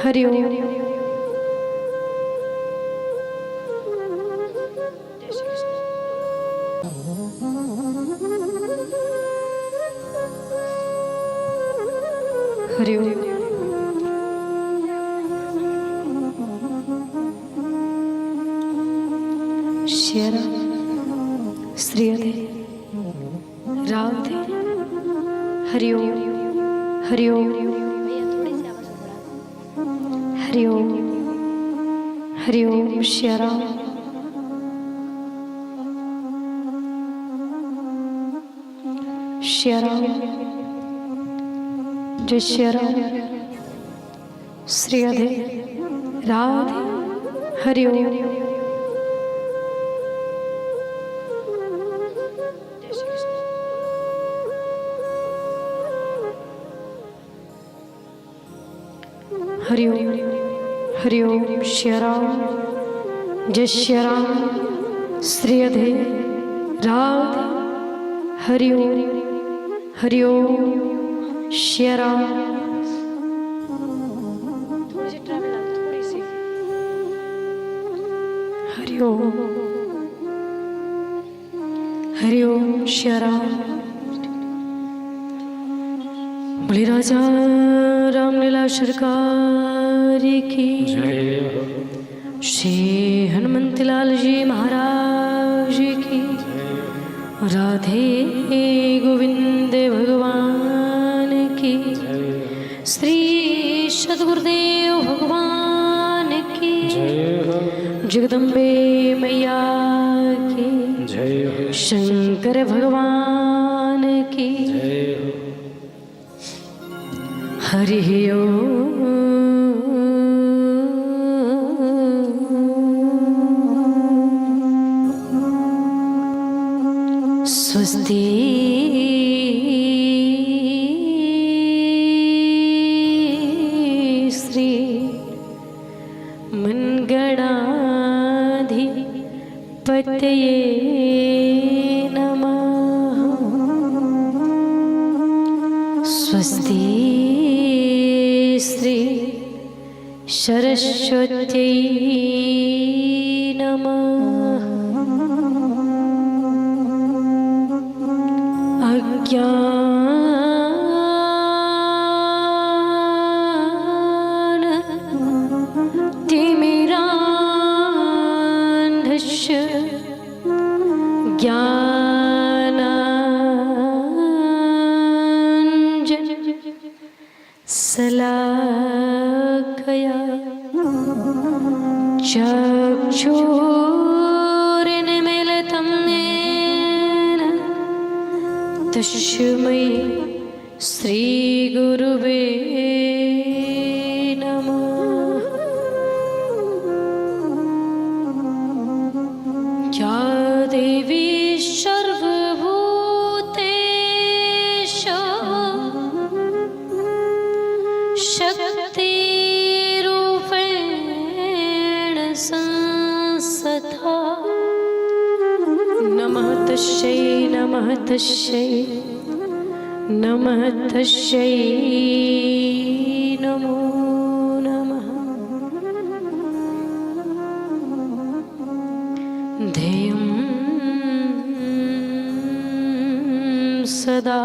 हरि ओम। हरि ओम। शेरा श्रीयते राधे। हरि ओम। हरि ओम। हरि ओम। हरि ओम। शेरा शेरा जय शेरा श्रीयते राधे। हरि ओम। हरि ओम। हरि ओम। शेरा जय शेरा श्रीयते राधे। हरि ओम। हरि ओम। शेरा हरि ओम। हरि ओम। शेरा बोले राजा रामलीला सरकार की जय। श्री हनुमंतलाल जी महाराज की राधे गोविंद भगवान की श्री सद्गुरुदेव भगवान की जगदम्बे मैया की जय। शंकर भगवान की हरि ओम। स्वस्ति श्री मंगलाधिपतये नमः। स्वस्ति श्री सरस्वत्यै नमः। अज्ञान तिमिरान्धस्य ज्ञानाञ्जन शलाकया चक्षुरुन्मीलितं येन तस्मै श्रीगुरुवे नमः। या देवी सर्वभूतेषु शक्तिरूपेण संस्थिता नमः तस्यै नमः तस्यै नमः तस्यै नमो नमः। ध्येयं सदा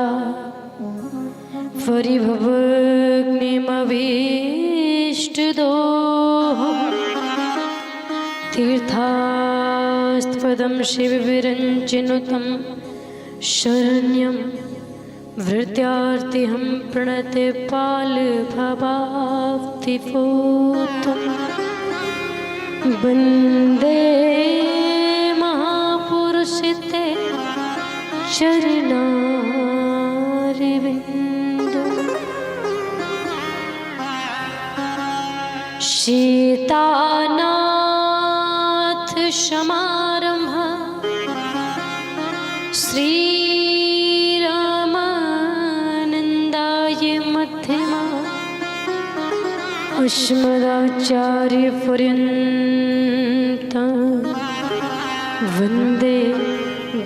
परिभवग्निमभीष्टदोहं तीर्थास्पदं शिवविरञ्जनुतं शरण्यं वृत्यार्तिहं प्रणते पालभवाप्तिपूतं वन्दे महापुरुषते चरणारविन्दं। सीतानाथ समारम्भः श्रीरामानन्दाय मध्यमा अस्मदाचार्यपर्यन्तं वन्दे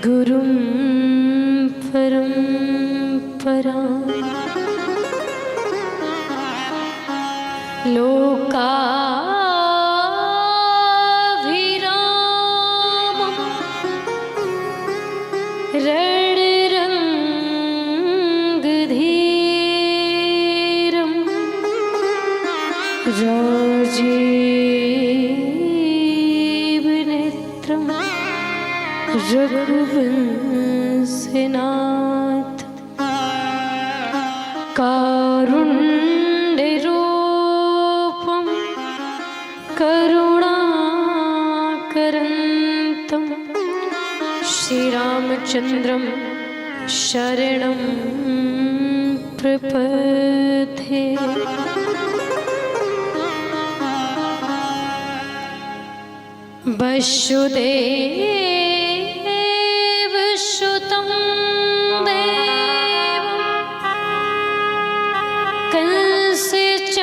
गुरुं परम्पराम्। लोकाभिरामं रणरङ्गधीरं राजीवनेत्रं रघुवंशनाथ कारुण्यरूपं करुणाकरन्तं श्रीरामचन्द्रं शरणं प्रपद्ये। वसुदेवसुतं देवं कंसचाणूरमर्दनं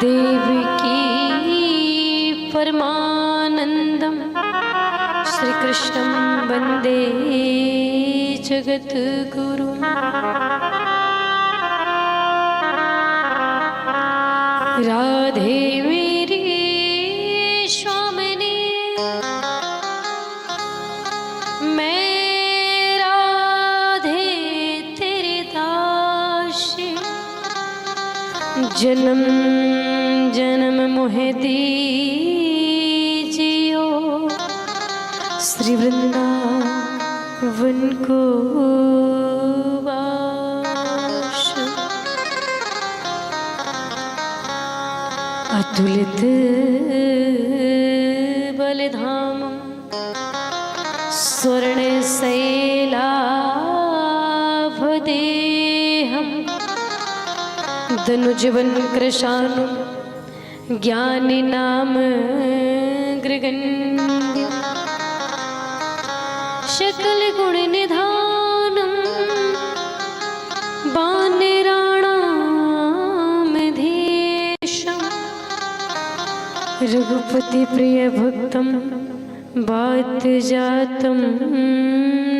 देवकी परमानन्दं श्रीकृष्णं वन्दे जगद्गुरुम्। राधे मेरी स्वामिनी मैं राधे तेरी दासी जन्म जन्म मोहे दीजियो श्री वृंदावन को अतुलित बलिधामं स्वर्णशैलाभदेहं धनुजवनकृशानुं ज्ञानिनाम गृगण्यं सकलगुणनिधानं रघुपति प्रिय भक्तं वातजातं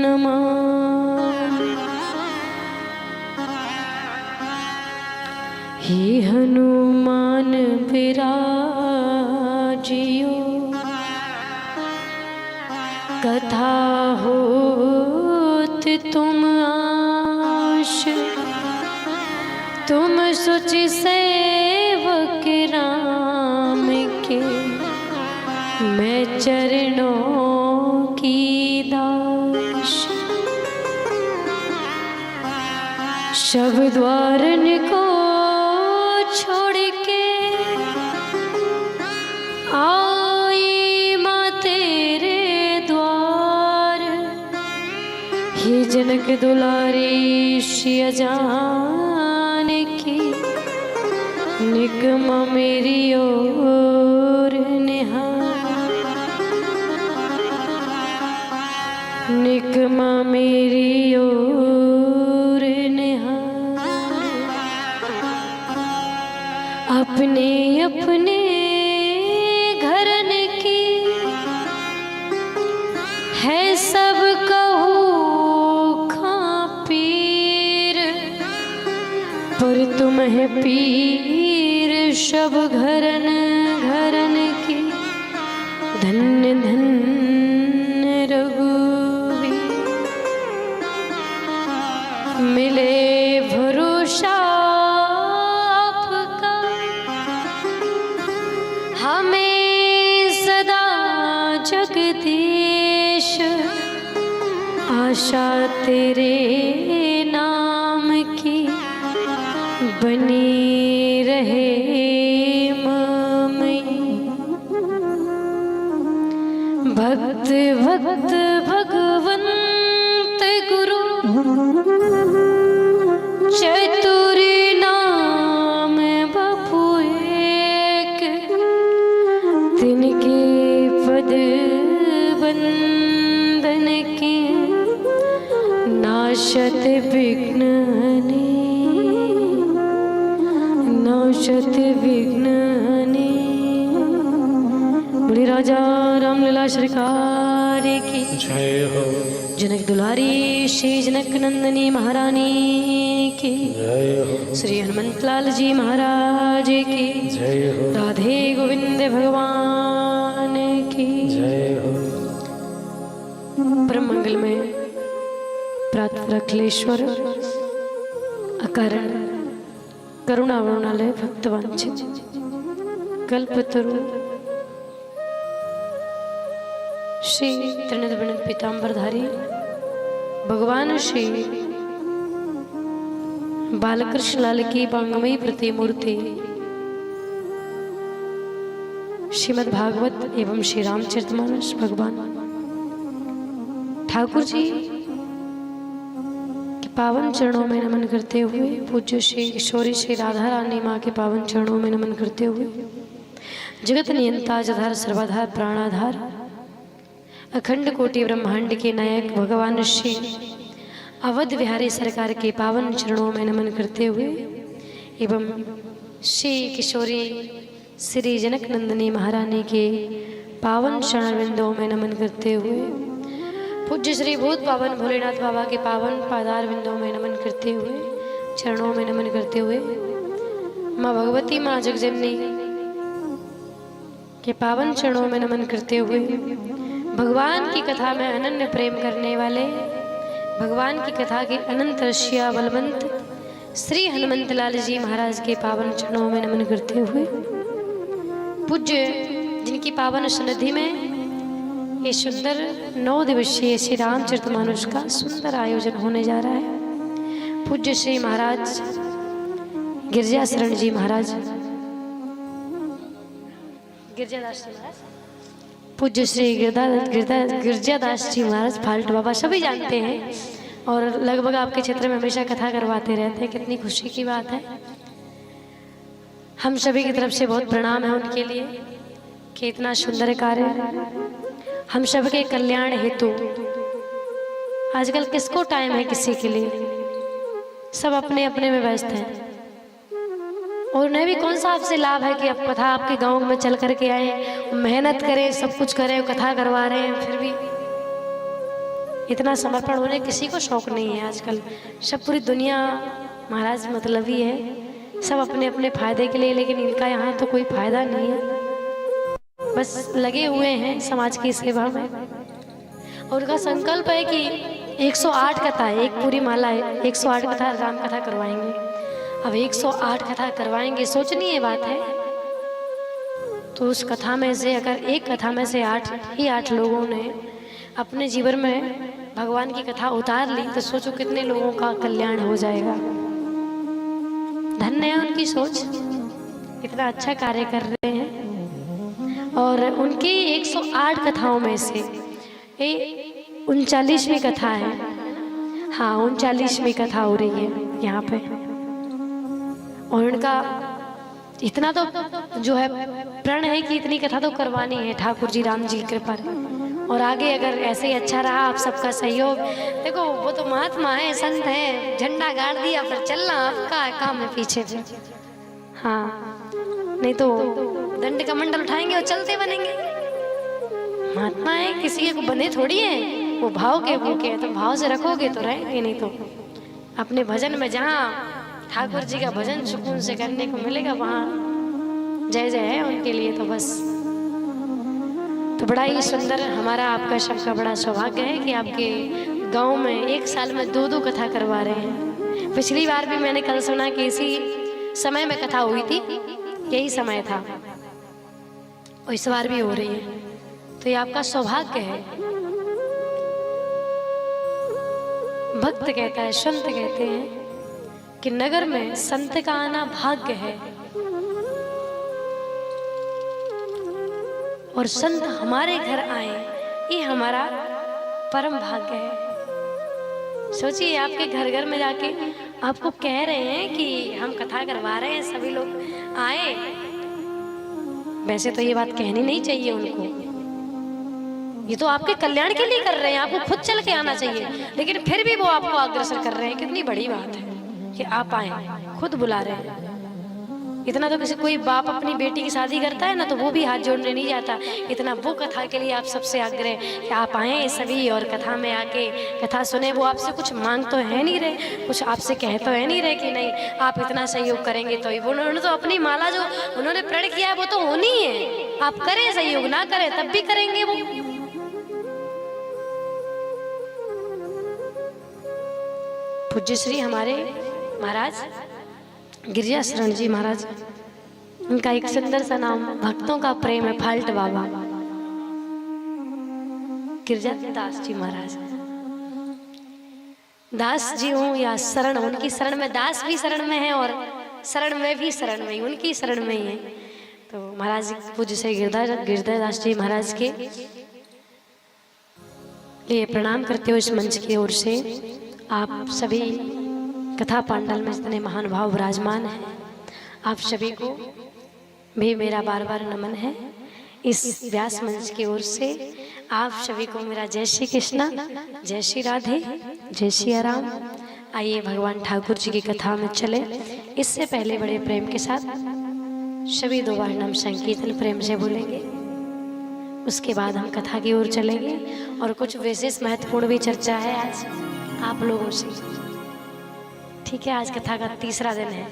नमामि। हे हनुमान बिराजियो कथा होत तुम आश तुम सुचि सेवक राम के मैं चरणों की दास। शब द्वारन को छोड़ के आई माँ तेरे द्वार। हे जनक दुलारी सिया जान की निगम मेरी ओर निहार। निगम मेरी ओर निहार। अपने अपने घरन की है सब कहो पीर पर तुम है पीर सब घरन घरन की। धन्य धन्य रघुवीर मिले भरोसा आपका हमें सदा जगदीश। आशा तेरे नाम की बनी रहे मई। भक्त भक्त भगवंत गुरु चतुरी नाम बपु एक। तिनके पद बंदन के नाशत विघ्न नाशत विघ्न। बड़ी राजा रामलीला सरकार की जय हो। जनक दुलारी श्री जनक नंदनी महारानी की जय हो। श्री हनुमंतलाल जी महाराज की जय हो। राधे गोविंद भगवान की जय हो। परम मंगल में प्रातः अखिलेश्वर अकारण करुणावरुणालय भक्तवांछित कल्पतरु श्री त्रिनेत्र वर्ण पीतांबरधारी भगवान श्री बालकृष्ण लाल की वांगमयी प्रतिमूर्ति श्रीमद् भागवत एवं श्री रामचरितमानस भगवान ठाकुर जी के पावन चरणों में नमन करते हुए पूज्य श्री किशोरी श्री राधा रानी माँ के पावन चरणों में नमन करते हुए जगत नियंता जधार सर्वाधार प्राणाधार अखंड कोटि ब्रह्मांड के नायक भगवान श्री अवध विहारी सरकार के पावन चरणों में नमन करते हुए एवं श्री किशोरी श्री जनक नंदिनी महारानी के पावन चरणविंदों में नमन करते हुए पूज्य श्री भूत पावन भोलेनाथ बाबा के पावन पादार विंदों में नमन करते हुए चरणों में नमन करते हुए माँ भगवती माँ जगजननी के पावन चरणों में नमन करते हुए भगवान की कथा में अनन्य प्रेम करने वाले भगवान की कथा के अनंत रशिया बलवंत श्री हनुमंत लाल जी महाराज के पावन चरणों में नमन करते हुए पूज्य जिनकी पावन सन्निधि में ये सुंदर 9 दिवसीय श्री रामचरितमानस का सुंदर आयोजन होने जा रहा है। पूज्य श्री महाराज गिरजा शरण जी महाराज गिरजादास जी महाराज पूज्य श्री गिरजादास जी महाराज फाल्ट बाबा सभी जानते हैं और लगभग आपके क्षेत्र में हमेशा कथा करवाते रहते हैं। कितनी खुशी की बात है। हम सभी की तरफ से बहुत प्रणाम है उनके लिए कि इतना सुंदर कार्य हम सबके कल्याण हेतु। आजकल किसको टाइम है किसी के लिए, सब अपने अपने में व्यस्त हैं और उन्हें भी कौन सा आपसे लाभ है कि अब कथा आपके गांव में चल करके आए, मेहनत करें, सब कुछ करें, कथा करवा रहे हैं, फिर भी इतना समर्पण होने किसी को शौक नहीं है। आजकल सब पूरी दुनिया महाराज मतलब ही है, सब अपने अपने फायदे के लिए, लेकिन इनका यहाँ तो कोई फायदा नहीं है, बस लगे हुए हैं समाज की सेवा में। और उनका संकल्प है कि 108 कथा है, एक पूरी माला है, 108 कथा राम कथा करवाएंगे। अब 108 कथा करवाएंगे, सोचनीय बात है। तो उस कथा में से अगर एक कथा में से 8 लोगों ने अपने जीवन में भगवान की कथा उतार ली तो सोचो कितने लोगों का कल्याण हो जाएगा। धन्य है उनकी सोच, इतना अच्छा कार्य कर रहे हैं। और उनकी 108 कथाओं में से 39वीं कथा है। हाँ, 39वीं कथा हो रही है यहाँ पे। और उनका इतना तो जो है प्रण है कि इतनी कथा तो करवानी है ठाकुर जी राम जी की कृपा। और आगे अगर ऐसे ही अच्छा रहा आप सबका सहयोग, देखो वो तो महात्मा है, संत है, झंडा गाड़ दिया फिर चलना आपका काम है पीछे से। हाँ, नहीं तो दंड का मंडल उठाएंगे और चलते बनेंगे। महात्मा है, किसी को बने थोड़ी है, वो भाव के भूखे हैं, तो भाव से रखोगे तो रहेंगे, नहीं तो अपने भजन में जहाँ ठाकुर जी का भजन सुकून से करने को मिलेगा वहाँ जय जय है उनके लिए। तो बस तो बड़ा ही सुंदर हमारा आपका सबका बड़ा सौभाग्य है कि आपके गांव में एक साल में 2 कथा करवा रहे हैं। पिछली बार भी मैंने कल सुना कि इसी समय में कथा हुई थी, यही समय था, और इस बार भी हो रही है। तो ये आपका सौभाग्य है। भक्त कहता है, संत कहते हैं कि नगर में संत का आना भाग्य है, और संत हमारे घर आए ये हमारा परम भाग्य है। सोचिए आपके घर घर में जाके आपको कह रहे हैं कि हम कथा करवा रहे हैं, सभी लोग आए। वैसे तो ये बात कहनी नहीं चाहिए उनको, ये तो आपके कल्याण के लिए कर रहे हैं, आपको खुद चल के आना चाहिए, लेकिन फिर भी वो आपको अग्रसर कर रहे हैं। कितनी बड़ी बात है कि आप आए, खुद बुला रहे हैं। इतना तो किसी कोई बाप अपनी बेटी की शादी करता है ना तो वो भी हाथ जोड़ने नहीं जाता। इतना वो कथा के लिए आप सबसे आग्रह कि आप आएँ सभी और कथा में आके कथा सुने। वो आपसे कुछ मांग तो है नहीं रहे, कुछ आपसे कह तो है नहीं रहे कि नहीं आप इतना सहयोग करेंगे तो वो उन्होंने तो अपनी माला जो उन्होंने प्रण किया है वो तो होनी है। आप करें सहयोग, ना करें तब भी करेंगे वो। पूज्य श्री हमारे महाराज गिरिजा शरण जी महाराज, उनका एक सुंदर सा नाम भक्तों का प्रेम है, फाल्ट बाबा गिरिजा दास जी महाराज। दास जी हूँ या शरण, उनकी शरण में, दास भी शरण में है और शरण में भी शरण में ही, उनकी शरण में ही है। तो महाराज पूज्य से गिरिजा दास जी महाराज के लिए प्रणाम करते हो इस मंच की ओर से। आप सभी कथा पांडल में जितने महान भाव विराजमान हैं, आप सभी को भी मेरा बार बार नमन है। इस व्यास मंच की ओर से आप सभी को मेरा जय श्री कृष्णा, जय श्री राधे, जय श्री राम। आइए भगवान ठाकुर जी की कथा में चले। इससे पहले बड़े प्रेम के साथ सभी 2 बार नाम संकीर्तन प्रेम से बोलेंगे, उसके बाद हम कथा की ओर चलेंगे। और कुछ विशेष महत्वपूर्ण भी चर्चा है आज आप लोगों से, ठीक है। आज कथा का 3रा दिन है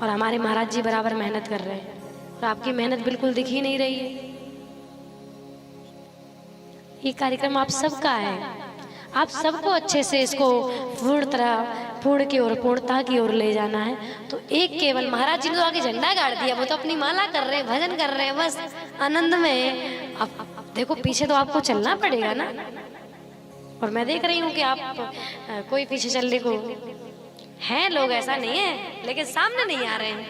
और हमारे महाराज जी बराबर मेहनत कर रहे हैं और आपकी मेहनत बिल्कुल दिख ही नहीं रही है। ये कार्यक्रम आप सबका है, आप सबको अच्छे से इसको पूर्ण की ओर, पूर्णता की ओर ले जाना है। तो एक केवल महाराज जी ने तो आगे झंडा गाड़ दिया, वो तो अपनी माला कर रहे हैं, भजन कर रहे हैं, बस आनंद में। अब देखो पीछे तो आपको चलना पड़ेगा ना, और मैं देख रही हूँ कि आप कोई पीछे चलने को हैं लोग, ऐसा नहीं है, लेकिन सामने नहीं आ रहे हैं।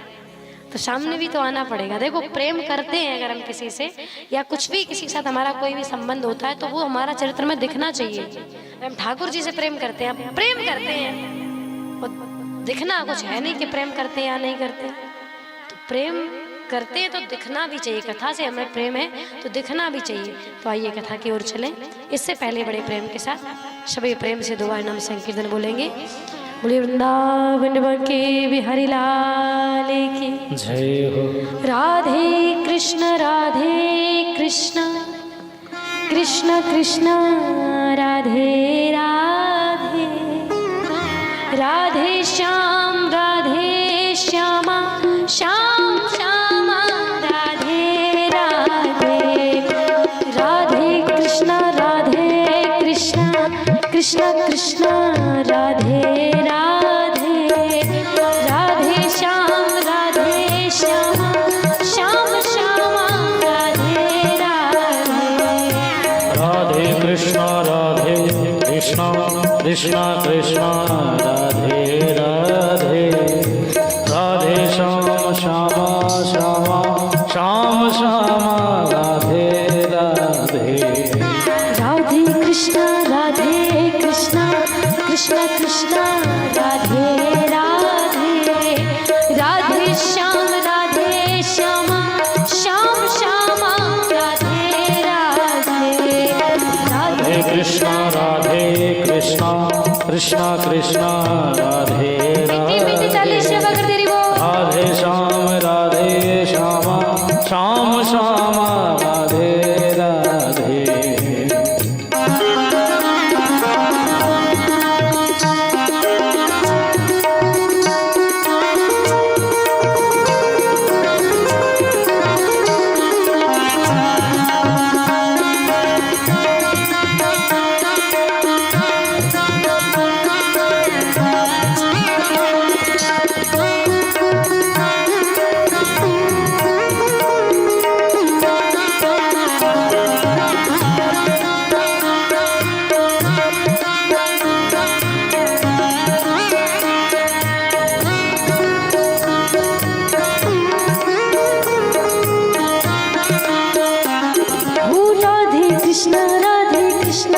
तो सामने भी तो आना पड़ेगा। देखो प्रेम करते हैं अगर हम किसी से या कुछ भी किसी के साथ हमारा कोई भी संबंध होता है तो वो हमारा चरित्र में दिखना चाहिए। हम ठाकुर जी से प्रेम करते हैं, हम प्रेम करते हैं, और दिखना कुछ है नहीं कि प्रेम करते हैं या नहीं करते। तो प्रेम करते हैं तो दिखना भी चाहिए। कथा से हमें प्रेम है तो दिखना भी चाहिए। तो आइए कथा की ओर चलें। इससे पहले बड़े प्रेम के साथ सभी प्रेम से 2 बार नाम संकीर्तन बोलेंगे। बोले वृंदावन के बिहारी लाल की जय हो। राधे कृष्ण कृष्ण कृष्ण राधे राधे, राधे श्यामा श्याम श्यामा राधे राधे, राधे कृष्ण कृष्ण कृष्ण राधे राधे, राधे श्याम श्याम श्यामा राधे राधे, राधे कृष्ण कृष्ण कृष्ण राधे राधे, राधे श्याम श्याम श्याम राधे राधे, राधे कृष्ण कृष्ण कृष्ण राधे राधे, राधे श्याम श्याम श्याम राधे राधे, राधे कृष्ण कृष्ण कृष्ण राधे राधे, राधे श्याम श्याम श्याम राधे राधे।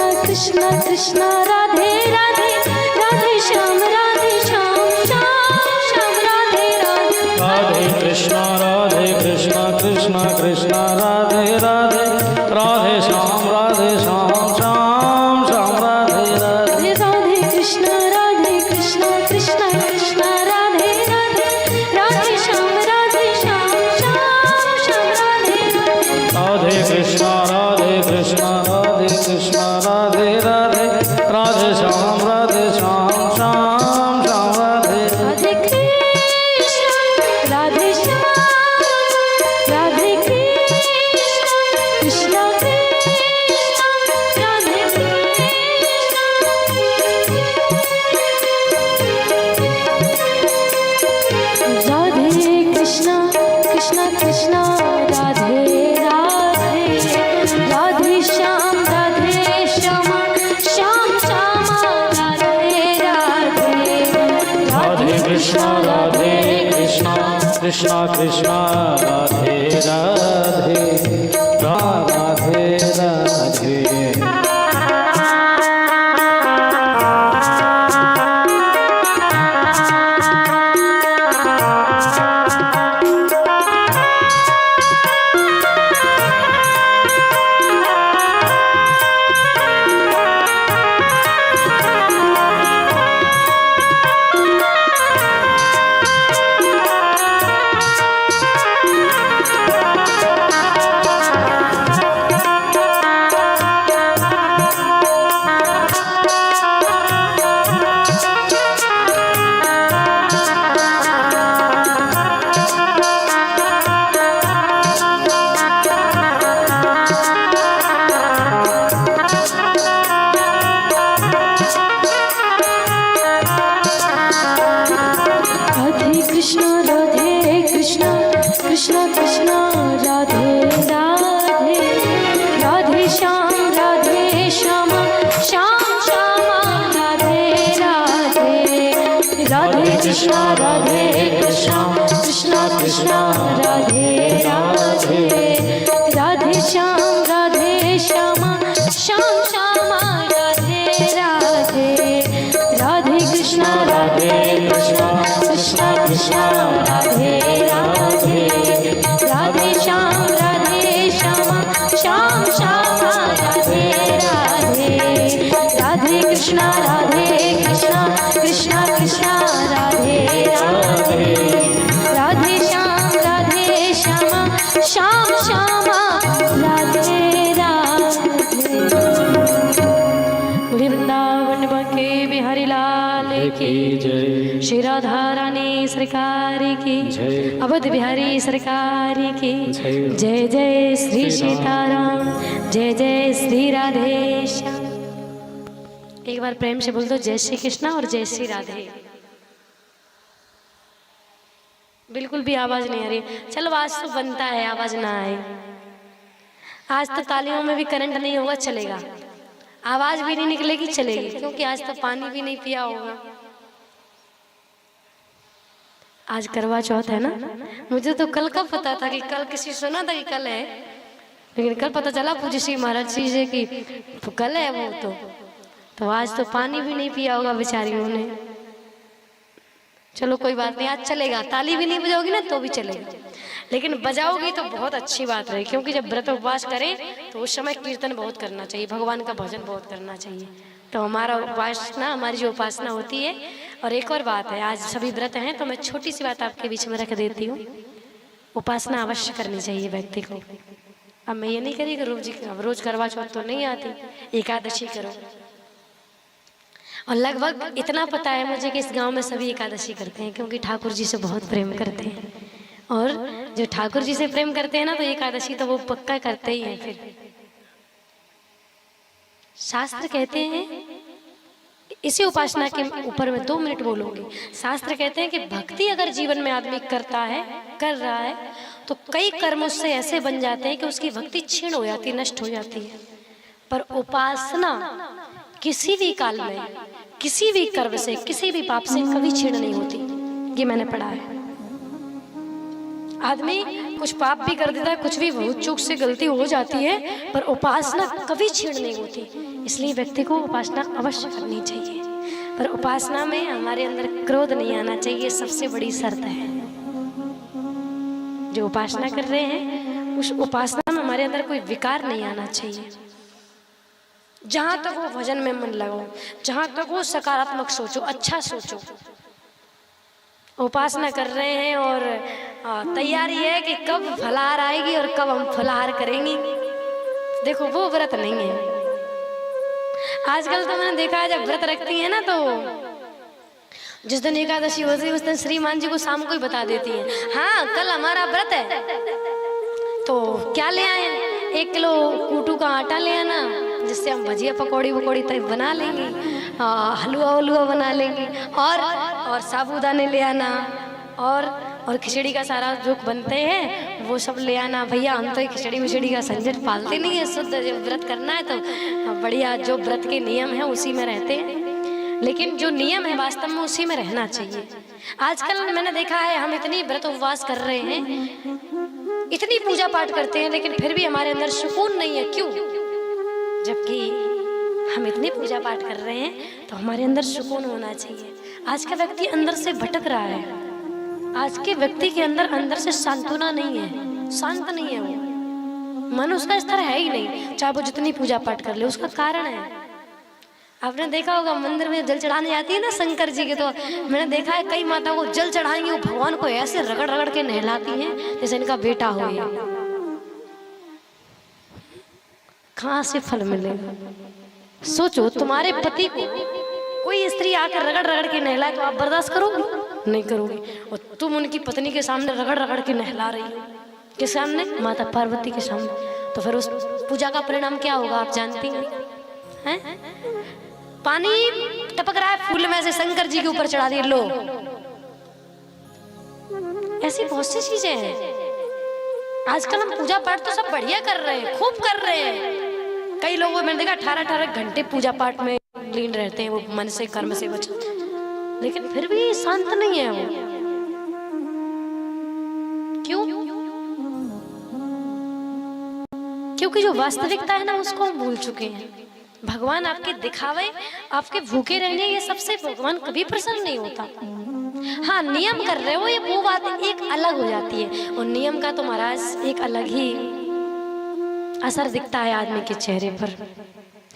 कृष्ण कृष्ण राधे राधे, राधे श्याम श्याम श्याम राधे राधे, राधे कृष्ण कृष्ण कृष्ण राधे राधे, राधे श्याम श्याम श्याम राधे राधे, राधे कृष्ण कृष्ण कृष्ण राधे राधे, राधे श्याम कृष्ण राधे कृष्ण कृष्ण कृष्ण राधे राधे राधे राधे। कृष्ण राधे कृष्ण कृष्ण कृष्ण राधे राधे राधे श्याम राधे श्यामा श्याम श्यामा राधे राधे राधे कृष्ण राधे कृष्ण कृष्ण कृष्ण राधे राधे राधे श्याम राधे श्यामा श्याम श्यामा राधे राधे राधे कृष्ण राधे कृष्ण कृष्ण कृष्ण राधे राधे राधे श्याम राधे श्यामा श्याम श्यामा राधे राधे। वृंदावन के बिहारी लाल की जय, श्री राधा रानी सरकार की जय, अवध बिहारी सरकार की जय। जय जय श्री सीताराम जय जय श्री राधे श्याम। एक बार प्रेम से बोल दो जय श्री कृष्णा और जय श्री राधे। बिल्कुल भी आवाज नहीं आ रही। चलो आज तो बनता है आवाज ना आए। आज तो तालियों में भी करंट नहीं होगा चलेगा, आवाज भी नहीं निकलेगी चलेगी, क्योंकि आज तो पानी भी नहीं पिया होगा। आज करवा चौथ है ना। मुझे तो कल का पता था कि कल किसी सुना था कि कल है, लेकिन कल पता चला पूज्य श्री महाराज जी से कि कल है वो तो आज तो पानी भी नहीं पिया होगा बेचारियों ने। चलो कोई बात नहीं, आज चलेगा। ताली भी नहीं बजाओगी ना तो भी चलेगा, लेकिन बजाओगी तो बहुत अच्छी बात रही, क्योंकि जब व्रत उपवास करें तो उस समय कीर्तन बहुत करना चाहिए, भगवान का भजन बहुत करना चाहिए। तो हमारा उपासना, हमारी जो उपासना होती है। और एक और बात है, आज सभी व्रत हैं तो मैं छोटी सी बात आपके बीच में रख देती हूँ। उपासना अवश्य करनी चाहिए व्यक्ति को। अब मैं ये नहीं करी कि रोज करवा चौथ तो नहीं आती, एकादशी करो। और लगभग इतना पता है मुझे कि इस गांव में सभी एकादशी करते हैं, क्योंकि ठाकुर जी से बहुत प्रेम करते हैं। और जो ठाकुर जी से प्रेम करते हैं ना, तो एकादशी तो वो पक्का करते ही हैं। फिर शास्त्र कहते हैं, इसी उपासना के ऊपर मैं 2 मिनट बोलूंगी। शास्त्र कहते हैं कि भक्ति अगर जीवन में आदमी करता है, कर रहा है, तो कई कर्म उससे ऐसे बन जाते हैं कि उसकी भक्ति क्षीण हो जाती है, नष्ट हो जाती है। पर उपासना किसी भी काल में, किसी भी कर्म से, किसी भी पाप से कभी छीण नहीं होती। ये मैंने पढ़ा है। आदमी कुछ पाप भी कर देता है, कुछ भी बहुत चूक से गलती हो जाती है, पर उपासना कभी छीण नहीं होती। इसलिए व्यक्ति को उपासना अवश्य करनी चाहिए। पर उपासना में हमारे अंदर क्रोध नहीं आना चाहिए, सबसे बड़ी शर्त है। जो उपासना कर रहे हैं उस उपासना में हमारे अंदर कोई विकार नहीं आना चाहिए। जहां तक वो भजन में मन लगाओ, जहां तक वो सकारात्मक सोचो, अच्छा सोचो। उपासना कर रहे हैं और तैयारी है कि कब फलाहार आएगी और कब हम फलाहार करेंगे, देखो वो व्रत नहीं है। आजकल तो मैंने देखा है, जब व्रत रखती है ना, तो जिस दिन एकादशी होती है उस दिन श्रीमान जी को शाम को ही बता देती है, हाँ कल हमारा व्रत है, तो क्या ले आए, 1 किलो कूटू का आटा ले आना, जिससे हम भजिया पकौड़ी वकौड़ी तक बना लेंगे, हलवा वलुआ बना लेंगे, और साबूदाने ले आना, और खिचड़ी का सारा जो बनते हैं वो सब ले आना। भैया हम तो खिचड़ी विचड़ी का झंझट पालते नहीं है, शुद्ध जब व्रत करना है तो बढ़िया जो व्रत के नियम हैं उसी में रहते हैं। लेकिन जो नियम है वास्तव में उसी में रहना चाहिए। आजकल मैंने देखा है हम इतनी व्रत उपवास कर रहे हैं, इतनी पूजा पाठ करते हैं, लेकिन फिर भी हमारे अंदर सुकून नहीं है। क्यों? जबकि हम इतनी पूजा पाठ कर रहे हैं तो हमारे अंदर सुकून होना चाहिए। आज का व्यक्ति अंदर से भटक रहा है। आज के व्यक्ति के अंदर से सांत्वना नहीं है, शांत नहीं है वो, मन उसका स्तर है ही नहीं, चाहे वो जितनी पूजा पाठ कर ले। उसका कारण है, आपने देखा होगा मंदिर में जल चढ़ाने जाती है ना शंकर जी के, तो मैंने देखा है कई माता को जल चढ़ाएंगी, वो भगवान को ऐसे रगड़ रगड़ के नहलाती हैं जैसे इनका बेटा हो। ये कहाँ से फल मिलेगा? सोचो, तुम्हारे पति को कोई स्त्री आकर रगड़ रगड़ के नहलाए तो आप बर्दाश्त करोगे? नहीं करोगे। और तुम उनकी पत्नी के सामने रगड़ रगड़ के नहला रही हो, किस सामने? माता पार्वती के सामने। तो फिर उस पूजा का परिणाम क्या होगा आप जानती हैं? पानी टपक रहा है फूल में से, शंकर जी के ऊपर चढ़ा दिए, लो। ऐसी बहुत सी चीजें हैं। आजकल हम पूजा पाठ तो सब बढ़िया कर रहे हैं, खूब कर रहे हैं। कई लोगों मैंने देखा 18-18 घंटे पूजा पाठ में लीन रहते हैं, वो मन से कर्म से बच, लेकिन फिर भी शांत नहीं है वो। क्यों? क्योंकि जो वास्तविकता है ना उसको हम भूल चुके हैं। भगवान आपके दिखावे, आपके भूखे रहने, ये सबसे भगवान कभी प्रसन्न नहीं होता। हाँ, नियम कर रहे हो ये वो बात एक अलग हो जाती है, और नियम का तो महाराज एक अलग ही असर दिखता है आदमी के चेहरे पर।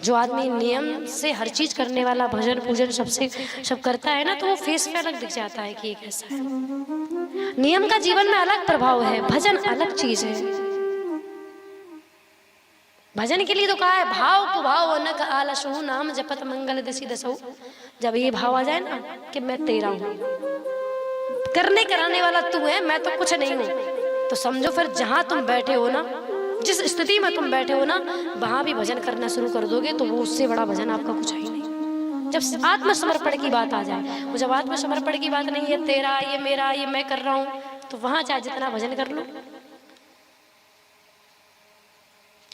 जो आदमी नियम से हर चीज करने वाला, भजन पूजन सब करता है ना, तो वो फेस पे अलग दिख जाता है कि ये कैसा है। नियम का जीवन में अलग प्रभाव है, भजन अलग चीज है। भजन के लिए तो कहा है भाव को भाव नक आलसहु नाम जपत मंगल दिशि दसहु। जब ये भाव आ जाए ना कि मैं तेरा हूँ, करने कराने वाला तू है, मैं तो कुछ नहीं हूँ, तो समझो फिर जहां तुम बैठे हो ना, जिस स्थिति में तुम बैठे हो ना, वहां भी भजन करना शुरू कर दोगे तो वो उससे बड़ा भजन आपका कुछ है ही नहीं। जब आत्मसमर्पण की बात आ जाए, वो जब आत्मसमर्पण की बात नहीं है, तेरा ये मेरा ये मैं कर रहा हूँ, तो वहां चाहे जितना भजन कर लो।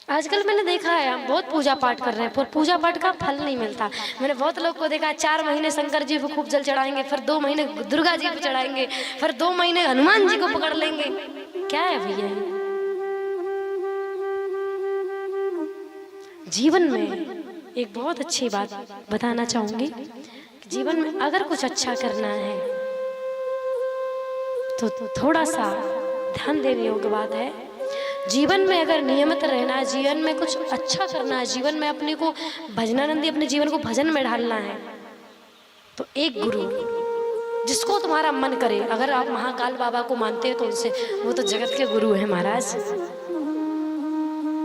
आजकल मैंने देखा है हम बहुत पूजा पाठ कर रहे हैं पर पूजा पाठ का फल नहीं मिलता। मैंने बहुत लोग को देखा 4 महीने शंकर जी को खूब जल चढ़ाएंगे, फिर 2 महीने दुर्गा जी को चढ़ाएंगे, फिर 2 महीने हनुमान जी को पकड़ लेंगे। क्या है भैया? जीवन में एक बहुत अच्छी बात बताना चाहूंगी, जीवन में अगर कुछ अच्छा करना है तो थोड़ा सा ध्यान देने योग्य बात है। जीवन में अगर नियमित रहना है, जीवन में कुछ अच्छा करना है, जीवन में अपने को भजनानंदी अपने जीवन को भजन में ढालना है, तो एक गुरु जिसको तुम्हारा मन करे, अगर आप महाकाल बाबा को मानते हो तो उनसे, वो तो जगत के गुरु है महाराज,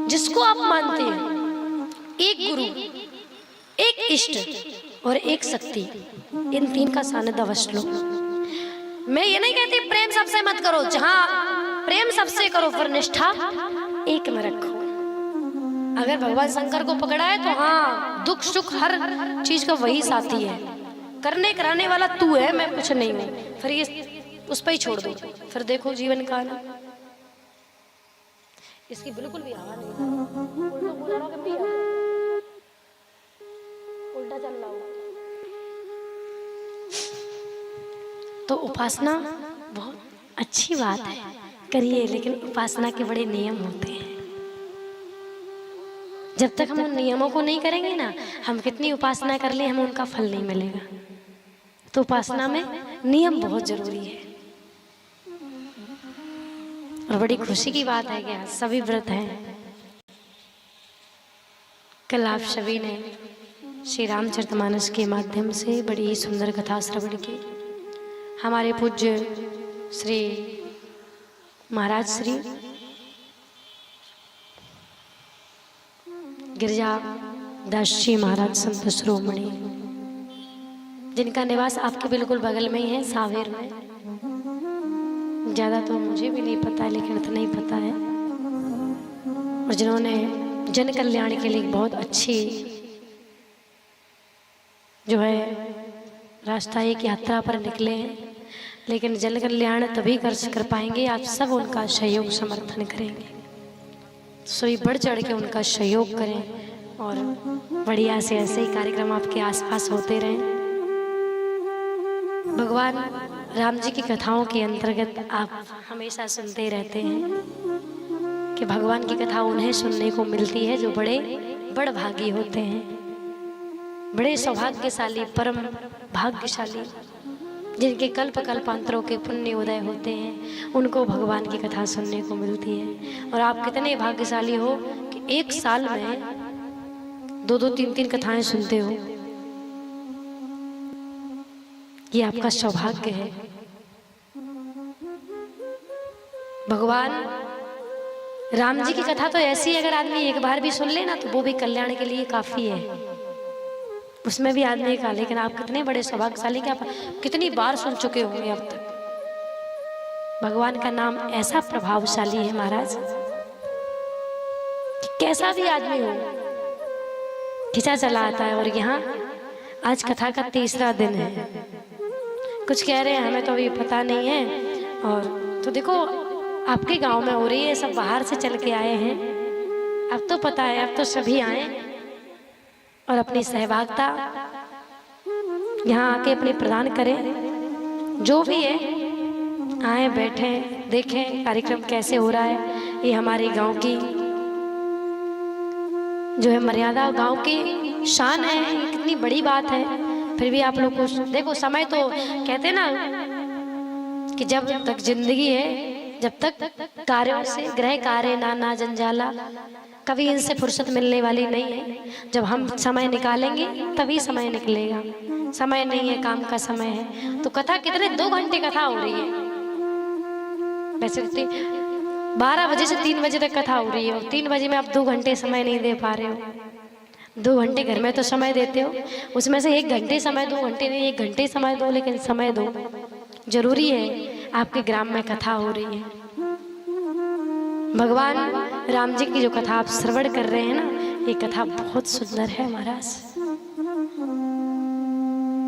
जिसको आप मानते हैं, एक गुरु, एक इष्ट और एक शक्ति, इन 3 का सानिध्य अवश्य लो। मैं ये नहीं कहती प्रेम सबसे मत करो, जहां प्रेम सबसे करो पर निष्ठा एक में रखो। अगर भगवान शंकर को पकड़ा है तो हाँ, दुख सुख हर चीज का वही साथी है, करने कराने वाला तू है, मैं कुछ नहीं हूं, फिर ये उस पर ही छोड़ दो। फिर देखो जीवन का ना, इसकी बिल्कुल भी हवा नहीं, उल्टा चल रहा हो। तो उपासना बहुत अच्छी बात है, करिए, लेकिन उपासना के बड़े नियम होते हैं। जब तक हम उन नियमों को नहीं करेंगे ना, हम कितनी उपासना कर ले, हमें उनका फल नहीं मिलेगा। तो उपासना में नियम बहुत जरूरी है। और बड़ी खुशी की बात है कि आज सभी व्रत हैं। कल आप सभी ने श्री रामचरितमानस के माध्यम से बड़ी सुंदर कथा श्रवण की। हमारे पूज्य श्री महाराज श्री गिरिजा दास जी महाराज संत शिरोमणि, जिनका निवास आपके बिल्कुल बगल में ही है, सावेर में। ज़्यादा तो मुझे भी नहीं पता है, लेकिन इतना ही पता है। और जिन्होंने जन कल्याण के लिए बहुत अच्छी जो है रास्ता एक यात्रा पर निकले हैं, लेकिन जन कल्याण तभी कर पाएंगे आप सब उनका सहयोग समर्थन करेंगे। सभी बढ़ चढ़ के उनका सहयोग करें और बढ़िया से ऐसे ही कार्यक्रम आपके आसपास होते रहें। भगवान राम जी की कथाओं के अंतर्गत आप हमेशा सुनते रहते हैं कि भगवान की कथा उन्हें सुनने को मिलती है जो बड़े बड़भागी होते हैं, बड़े सौभाग्यशाली, परम भाग्यशाली, जिनके कल्प कल्पांतरों के पुण्य उदय होते हैं, उनको भगवान की कथा सुनने को मिलती है। और आप कितने भाग्यशाली हो कि एक साल में 2-2, 3-3 कथाएं सुनते हो। ये आपका सौभाग्य है। भगवान राम जी की कथा तो ऐसी है, अगर आदमी एक बार भी सुन ले ना तो वो भी कल्याण के लिए काफी है, उसमें भी आदमी का। लेकिन आप कितने बड़े सौभाग्यशाली कि आप कितनी बार सुन चुके होंगे अब तक। भगवान का नाम ऐसा प्रभावशाली है महाराज कि कैसा भी आदमी हो खिंचा चला आता है। और यहाँ आज कथा का तीसरा दिन है। कुछ कह रहे हैं हमें तो अभी पता नहीं है, और तो देखो आपके गांव में हो रही है, सब बाहर से चल के आए हैं, अब तो पता है, अब तो सभी आए और अपनी सहभागिता यहाँ आके अपनी प्रदान करें। जो भी है आए, बैठे, देखें कार्यक्रम कैसे हो रहा है। ये हमारे गांव की जो है मर्यादा, गांव की शान है, ये कितनी बड़ी बात है। फिर भी आप लोग को देखो, समय तो कहते ना कि जब तक जिंदगी है, जब तक कार्यों से ग्रह कार्य नाना जंजाला, कभी इनसे फुर्सत मिलने वाली नहीं है। जब हम समय निकालेंगे तभी समय निकलेगा। समय नहीं है, काम का समय है। तो कथा कितने 2 घंटे कथा हो रही है, वैसे 12 बजे से 3 बजे तक कथा हो रही है, और 3 बजे में आप 2 घंटे समय नहीं दे पा रहे हो। 2 घंटे घर में तो समय देते हो, उसमें से 1 घंटे समय, 2 घंटे नहीं, 1 घंटे समय दो, लेकिन समय दो। जरूरी है। आपके ग्राम में कथा हो रही है, भगवान राम जी की जो कथा आप श्रवण कर रहे हैं ना, ये कथा बहुत सुंदर है महाराज।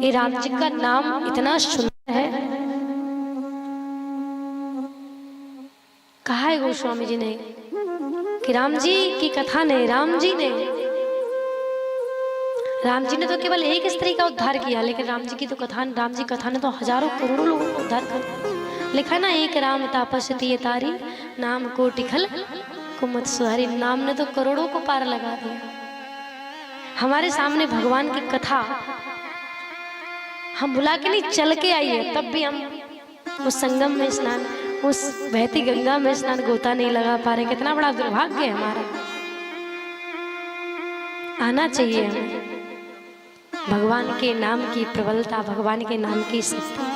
ये राम जी का नाम इतना सुंदर है। कहा है गोस्वामी जी ने कि राम जी की कथा ने, राम जी ने तो केवल एक स्त्री का उद्धार किया, लेकिन राम जी की कथा ने तो हजारों करोड़ों लोगों को उद्धार कर दिया। लिखा ना, एक राम तापस्ती तारी, नाम कोटि खल कुमत सुधारी। नाम ने तो करोड़ों को पार लगा दिया। हमारे सामने भगवान की कथा हम बुला के नहीं, चल के आई है, तब भी हम उस संगम में स्नान, उस बहती गंगा में स्नान, गोता नहीं लगा पा रहे। कितना बड़ा दुर्भाग्य है हमारा। आना चाहिए हमें भगवान के नाम की प्रबलता, भगवान के नाम की शक्ति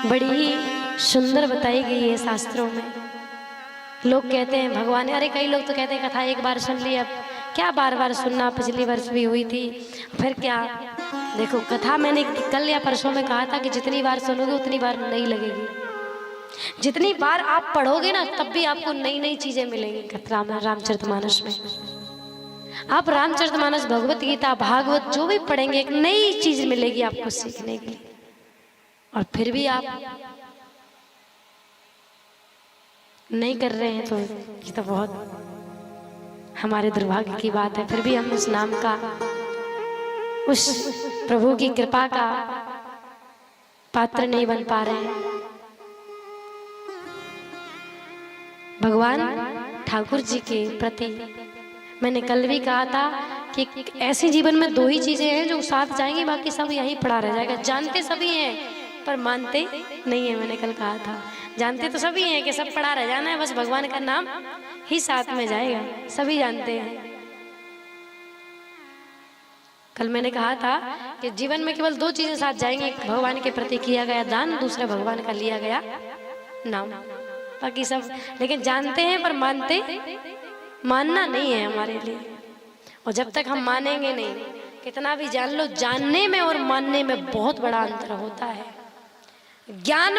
बड़ी ही सुंदर बताई गई है शास्त्रों में। लोग कहते हैं भगवान, अरे कई लोग तो कहते हैं कथा एक बार सुन ली, अब क्या बार बार सुनना, पिछली वर्ष भी हुई थी, फिर क्या। देखो कथा मैंने कल या परसों में कहा था कि जितनी बार सुनोगे उतनी बार नई लगेगी। जितनी बार आप पढ़ोगे ना, तब भी आपको नई नई चीजें मिलेंगी। रामचरितमानस में आप रामचरितमानस, भगवत गीता, भागवत जो भी पढ़ेंगे, एक नई चीज मिलेगी आपको सीखने के लिए। और फिर भी आप नहीं कर रहे हैं तो ये तो बहुत हमारे दुर्भाग्य की बात है। फिर भी हम उस नाम का, उस प्रभु की कृपा का पात्र नहीं बन पा रहे हैं। भगवान ठाकुर जी के प्रति मैंने कल भी कहा था कि ऐसे जीवन में 2 ही चीजें हैं जो साथ जाएंगी, बाकी सब यहीं पड़ा रह जाएगा। जानते सभी हैं पर मानते नहीं है। मैंने कल कहा था, जानते तो सभी हैं कि सब पड़ा रह जाना है, बस भगवान का नाम ही साथ में जाएगा, सभी जानते हैं। कल मैंने कहा था कि जीवन में केवल 2 चीजें साथ जाएंगी, एक भगवान के प्रति किया गया दान, दूसरा भगवान का लिया गया नाम। बाकी सब लेकिन जानते हैं पर मानना नहीं है हमारे लिए। और जब तक हम मानेंगे नहीं, कितना भी जान लो, जानने में और मानने में बहुत बड़ा अंतर होता है। ज्ञान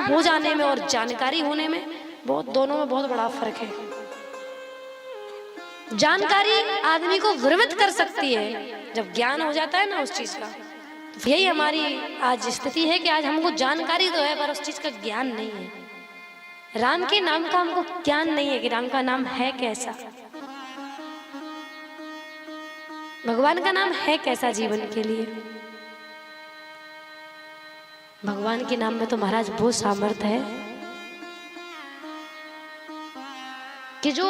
हो जाने में और जानकारी होने में दोनों में बहुत बड़ा फर्क है। जानकारी आदमी को विरमित कर सकती है, जब ज्ञान हो जाता है ना उस चीज का। तो यही हमारी आज स्थिति है कि आज हमको जानकारी तो है पर उस चीज का ज्ञान नहीं है। राम के नाम का हमको ज्ञान नहीं है कि राम का नाम है कैसा, भगवान का नाम है कैसा जीवन के लिए। भगवान के नाम में तो महाराज बहुत सामर्थ्य है कि जो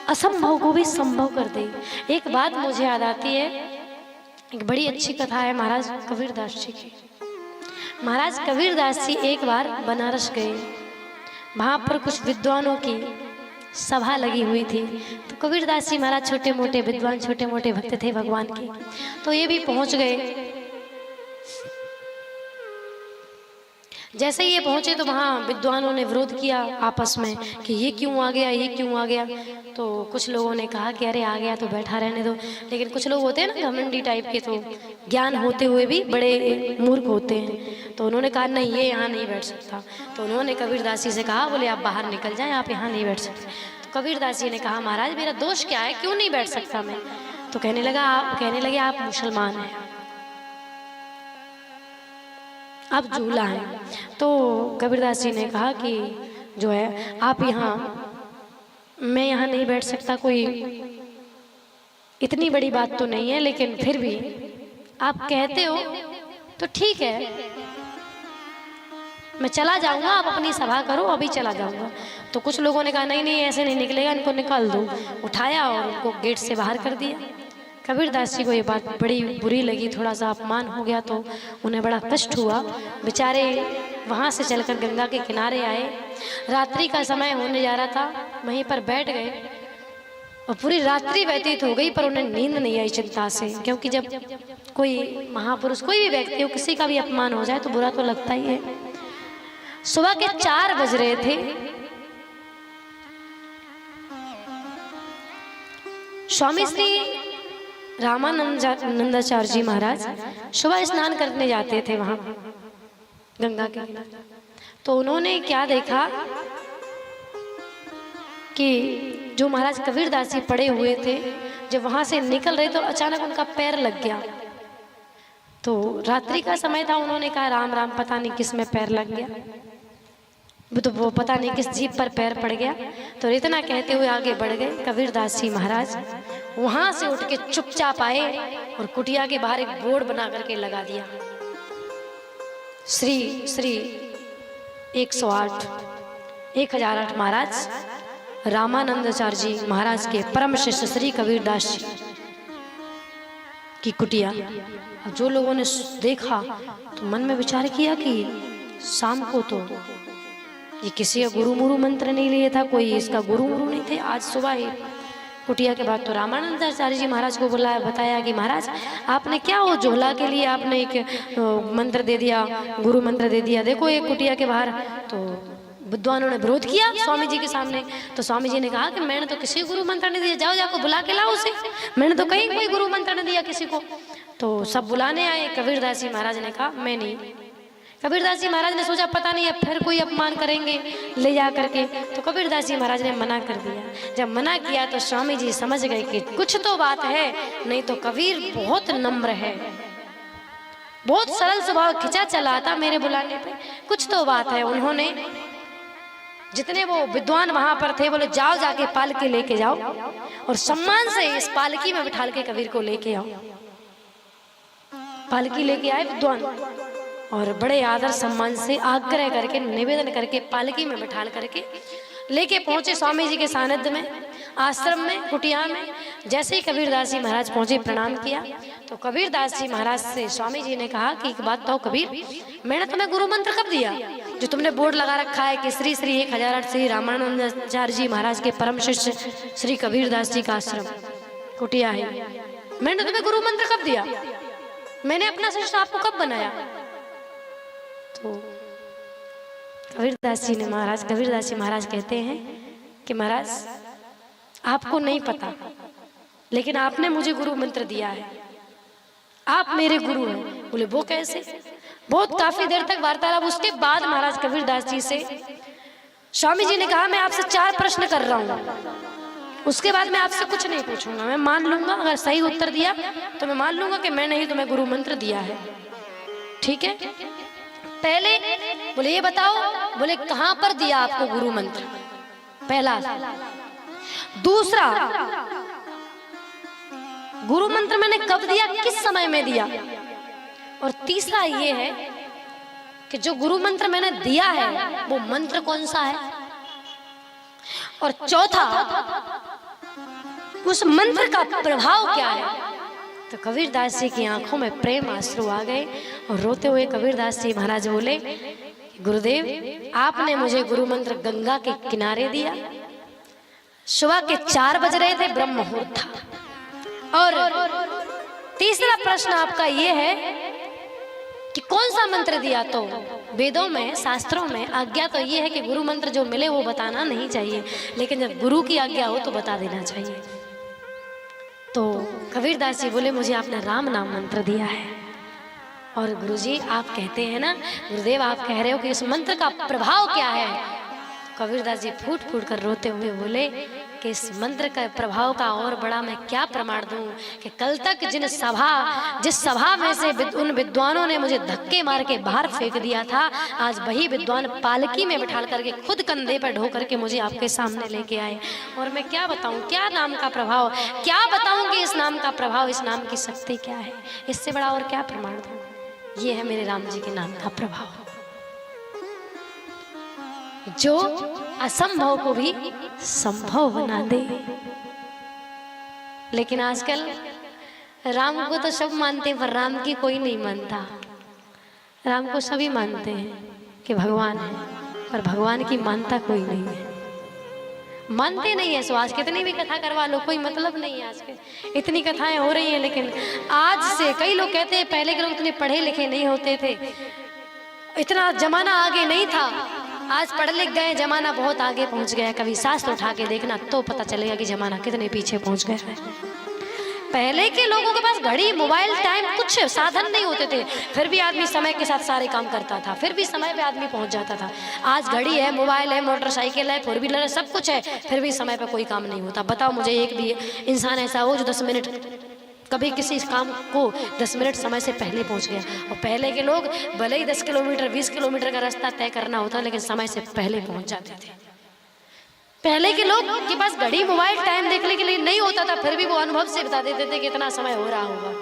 असंभव को भी संभव कर दे। एक बात मुझे याद आती है, एक बड़ी अच्छी कथा है महाराज कबीरदास जी की। महाराज कबीरदास जी एक बार बनारस गए, वहां पर कुछ विद्वानों की सभा लगी हुई थी। तो कबीरदास जी महाराज छोटे मोटे विद्वान, छोटे मोटे भक्त थे भगवान के, तो ये भी पहुंच गए। जैसे ही ये पहुंचे तो वहाँ विद्वानों ने विरोध किया आपस में कि ये क्यों आ गया, ये क्यों आ गया। तो कुछ लोगों ने कहा कि अरे आ गया तो बैठा रहने दो, लेकिन कुछ लोग होते हैं ना घमंडी टाइप के, तो ज्ञान होते हुए भी बड़े मूर्ख होते हैं। तो उन्होंने कहा नहीं, ये यहाँ नहीं बैठ सकता। तो उन्होंने कबीरदास जी से कहा, बोले आप बाहर निकल जाएं, आप यहाँ नहीं बैठ सकते। तो कबीरदास जी ने कहा महाराज मेरा दोष क्या है, क्यों नहीं बैठ सकता मैं। तो कहने लगे आप मुसलमान हैं, आप झूला हैं। तो कबीरदास जी ने कहा कि जो है आप यहाँ, मैं यहाँ नहीं बैठ सकता, कोई इतनी बड़ी बात तो नहीं है, लेकिन फिर भी आप कहते हो तो ठीक है, मैं चला जाऊंगा, आप अपनी सभा करो, अभी चला जाऊंगा। तो कुछ लोगों ने कहा नहीं नहीं ऐसे नहीं निकलेगा, इनको निकाल दो। उठाया और उनको गेट से बाहर कर दिया। कबीरदास जी को ये बात बड़ी बुरी लगी, थोड़ा सा अपमान हो गया, तो उन्हें बड़ा कष्ट हुआ। बेचारे वहाँ से चलकर गंगा के किनारे आए। रात्रि का समय होने जा रहा था, वहीं पर बैठ गए और पूरी रात्रि व्यतीत हो गई, पर उन्हें नींद नहीं आई चिंता से। क्योंकि जब कोई महापुरुष, कोई भी व्यक्ति हो, किसी का भी अपमान हो जाए तो बुरा तो लगता ही है। सुबह के 4 बज रहे थे। स्वामी श्री रामानंदाचार्य जी महाराज सुबह स्नान करने जाते थे वहां गंगा के किनारे। तो उन्होंने क्या देखा कि जो महाराज कबीरदास जी पड़े हुए थे, जब वहां से निकल रहे तो अचानक उनका पैर लग गया। तो रात्रि का समय था, उन्होंने कहा राम राम, पता नहीं किस में पैर लग गया, तो वो पता नहीं किस जीभ पर पैर पड़ गया। तो इतना कहते हुए आगे बढ़ गए। कबीरदास जी महाराज वहां से उठ के चुपचाप आए और कुटिया के बाहर एक बोर्ड बना करके लगा दिया, श्री श्री 108 1008 महाराज रामानंदाचार्य जी महाराज के परम शिष्य श्री कबीरदास जी की कुटिया। अब जो लोगों ने देखा तो मन में विचार किया कि शाम को तो ये किसी का गुरु मुरु मंत्र नहीं लिए था, कोई इसका गुरु मुरु नहीं थे। आज सुबह ही कुटिया के बाद तो रामानंदाचार्य जी महाराज को बुलाया, बताया कि महाराज आपने क्या हो झोला के लिए आपने एक मंत्र दे दिया, गुरु मंत्र दे दिया, देखो एक कुटिया के बाहर। तो विद्वानों ने विरोध किया स्वामी जी के सामने। तो स्वामी जी ने कहा कि मैंने तो किसी गुरु मंत्र नहीं दिया, जाओ जाको बुला के लाओ उसे, मैंने तो कहीं कोई गुरु मंत्र नहीं दिया किसी को। तो सब बुलाने आए। कबीरदास जी महाराज ने कहा मैं नहीं। कबीरदास जी महाराज ने सोचा पता नहीं अब फिर कोई अपमान करेंगे ले जा करके, तो कबीरदास जी महाराज ने मना कर दिया। जब मना किया तो स्वामी जी समझ गए कि कुछ तो बात है, नहीं तो कबीर बहुत नम्र है, बहुत सरल स्वभाव, खिंचा चला था मेरे बुलाने पे, कुछ तो बात है। उन्होंने जितने वो विद्वान वहां पर थे बोले जाओ जाके पालकी लेके जाओ और सम्मान से इस पालकी में बिठाल के कबीर को लेके आओ। पालकी लेके आए विद्वान और बड़े आदर सम्मान से आग्रह करके निवेदन करके पालकी में बिठाल करके लेके पहुंचे स्वामी जी के सानिध्य में, आश्रम में, कुटिया में। जैसे ही कबीरदास जी महाराज पहुंचे प्रणाम किया तो कबीरदास जी महाराज से स्वामी जी ने कहा कि एक बात तो कबीर, मैंने तुम्हें गुरु मंत्र कब दिया जो तुमने बोर्ड लगा रखा है कि श्री श्री 1008 श्री रामानंदाचार्य जी महाराज के परम शिष्य श्री कबीरदास जी का आश्रम कुटिया है, मैंने तुम्हें गुरु मंत्र कब दिया, मैंने अपना शिष्य आपको कब बनाया। तो कबीरदास जी महाराज कहते हैं कि महाराज आपको नहीं पता, लेकिन आपने मुझे गुरु मंत्र दिया है, आप मेरे गुरु हैं। बोले वो कैसे। बहुत काफी देर तक वार्तालाप। उसके बाद महाराज कबीरदास जी से स्वामी जी ने कहा मैं आपसे 4 प्रश्न कर रहा हूँ, उसके बाद मैं आपसे कुछ नहीं पूछूंगा, मैं मान लूंगा अगर सही उत्तर दिया तो मैं मान लूंगा कि मैंने ही तुम्हें गुरु मंत्र दिया है, ठीक है। पहले बोले ये बताओ, बोले कहां पर दिया आपको गुरु मंत्र, पहला। दूसरा गुरु मंत्र मैंने कब दिया, किस समय में दिया। और तीसरा ये है कि जो गुरु मंत्र मैंने दिया है वो मंत्र कौन सा है, और चौथा उस मंत्र का प्रभाव क्या है। तो कबीरदास जी की आंखों में प्रेम आंसू आ गए और रोते हुए कबीरदास जी महाराज बोले, गुरुदेव आपने मुझे गुरु मंत्र गंगा के किनारे दिया, सुबह के 4 बज रहे थे, ब्रह्म मुहूर्त था। और तीसरा प्रश्न आपका ये है कि कौन सा मंत्र दिया। तो वेदों में, शास्त्रों में आज्ञा तो ये है कि गुरु मंत्र जो मिले वो बताना नहीं चाहिए, लेकिन जब गुरु की आज्ञा हो तो बता देना चाहिए। तो कबीरदास जी बोले, मुझे आपने राम नाम मंत्र दिया है। और गुरुजी आप कहते हैं ना, गुरुदेव आप कह रहे हो कि इस मंत्र का प्रभाव क्या है। कबीरदास जी फूट फूट कर रोते हुए बोले कि इस मंत्र का प्रभाव का और बड़ा मैं क्या प्रमाण दूं कि कल तक जिस सभा में से उन विद्वानों ने मुझे धक्के मार के बाहर फेंक दिया था, आज वही विद्वान पालकी में बिठा करके खुद कंधे पर ढो करके मुझे आपके सामने लेके आए। और मैं क्या बताऊं, क्या नाम का प्रभाव, क्या बताऊं कि इस नाम का प्रभाव, इस नाम की शक्ति क्या है, इससे बड़ा और क्या प्रमाण दूं। ये है मेरे राम जी के नाम का प्रभाव, जो असंभव को भी संभव बना दे। लेकिन आजकल राम को तो सब मानते हैं, पर राम की कोई नहीं मानता। राम को सभी मानते हैं कि भगवान है, पर भगवान की मानता कोई नहीं है, मानते नहीं है। सो आज कितनी भी कथा करवा लो कोई मतलब नहीं है। आज के इतनी कथाएं हो रही हैं, लेकिन आज से कई लोग कहते हैं पहले के लोग इतने पढ़े लिखे नहीं होते थे, इतना जमाना आगे नहीं था। आज पढ़ लिख गए, जमाना बहुत आगे पहुंच गया। कभी शास्त्र उठा के देखना तो पता चलेगा कि जमाना कितने पीछे पहुंच गया है। पहले के लोगों के पास घड़ी, मोबाइल, टाइम, कुछ साधन नहीं होते थे, फिर भी आदमी समय के साथ सारे काम करता था, फिर भी समय पे आदमी पहुंच जाता था। आज घड़ी है, मोबाइल है, मोटरसाइकिल है, 4 व्हीलर है, सब कुछ है, फिर भी समय पे कोई काम नहीं होता। बताओ मुझे एक भी इंसान ऐसा हो जो 10 मिनट कभी किसी काम को 10 मिनट समय से पहले पहुंच गया। और पहले के लोग भले ही 10 किलोमीटर 20 किलोमीटर का रास्ता तय करना होता, लेकिन समय से पहले पहुंच जाते थे। पहले के लोग के पास घड़ी, मोबाइल, टाइम देखने के लिए नहीं होता था, फिर भी वो अनुभव से बता देते थे कि इतना समय हो रहा होगा,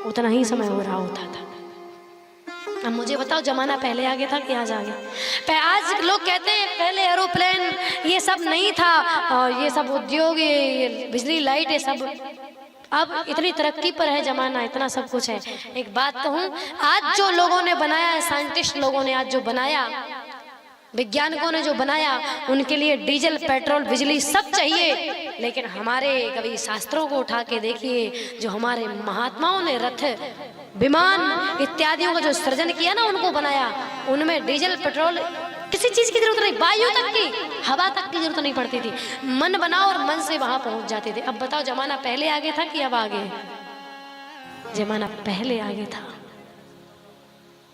उतना ही समय हो रहा होता था। अब मुझे बताओ जमाना पहले आगे था कि आज आगे। आज लोग कहते हैं पहले एरोप्लेन ये सब नहीं था, और ये सब उद्योग, ये बिजली, लाइट, ये सब अब इतनी तरक्की पर है जमाना, इतना सब कुछ है। एक बात कहूँ, आज जो लोगों ने बनाया है, साइंटिस्ट लोगों ने आज जो बनाया, वैज्ञानिकों ने जो बनाया, उनके लिए डीजल, पेट्रोल, बिजली सब चाहिए। लेकिन हमारे कभी शास्त्रों को उठा के देखिए, जो हमारे महात्माओं ने रथ, विमान इत्यादियों का जो सृजन किया ना, उनको बनाया, उनमें डीजल, पेट्रोल, किसी चीज की जरूरत नहीं, वायु तक की, हवा तक की जरूरत नहीं पड़ती थी। मन बनाओ और मन से वहां पहुंच जाते थे। अब बताओ जमाना पहले आगे था कि अब आगे? जमाना पहले आगे था।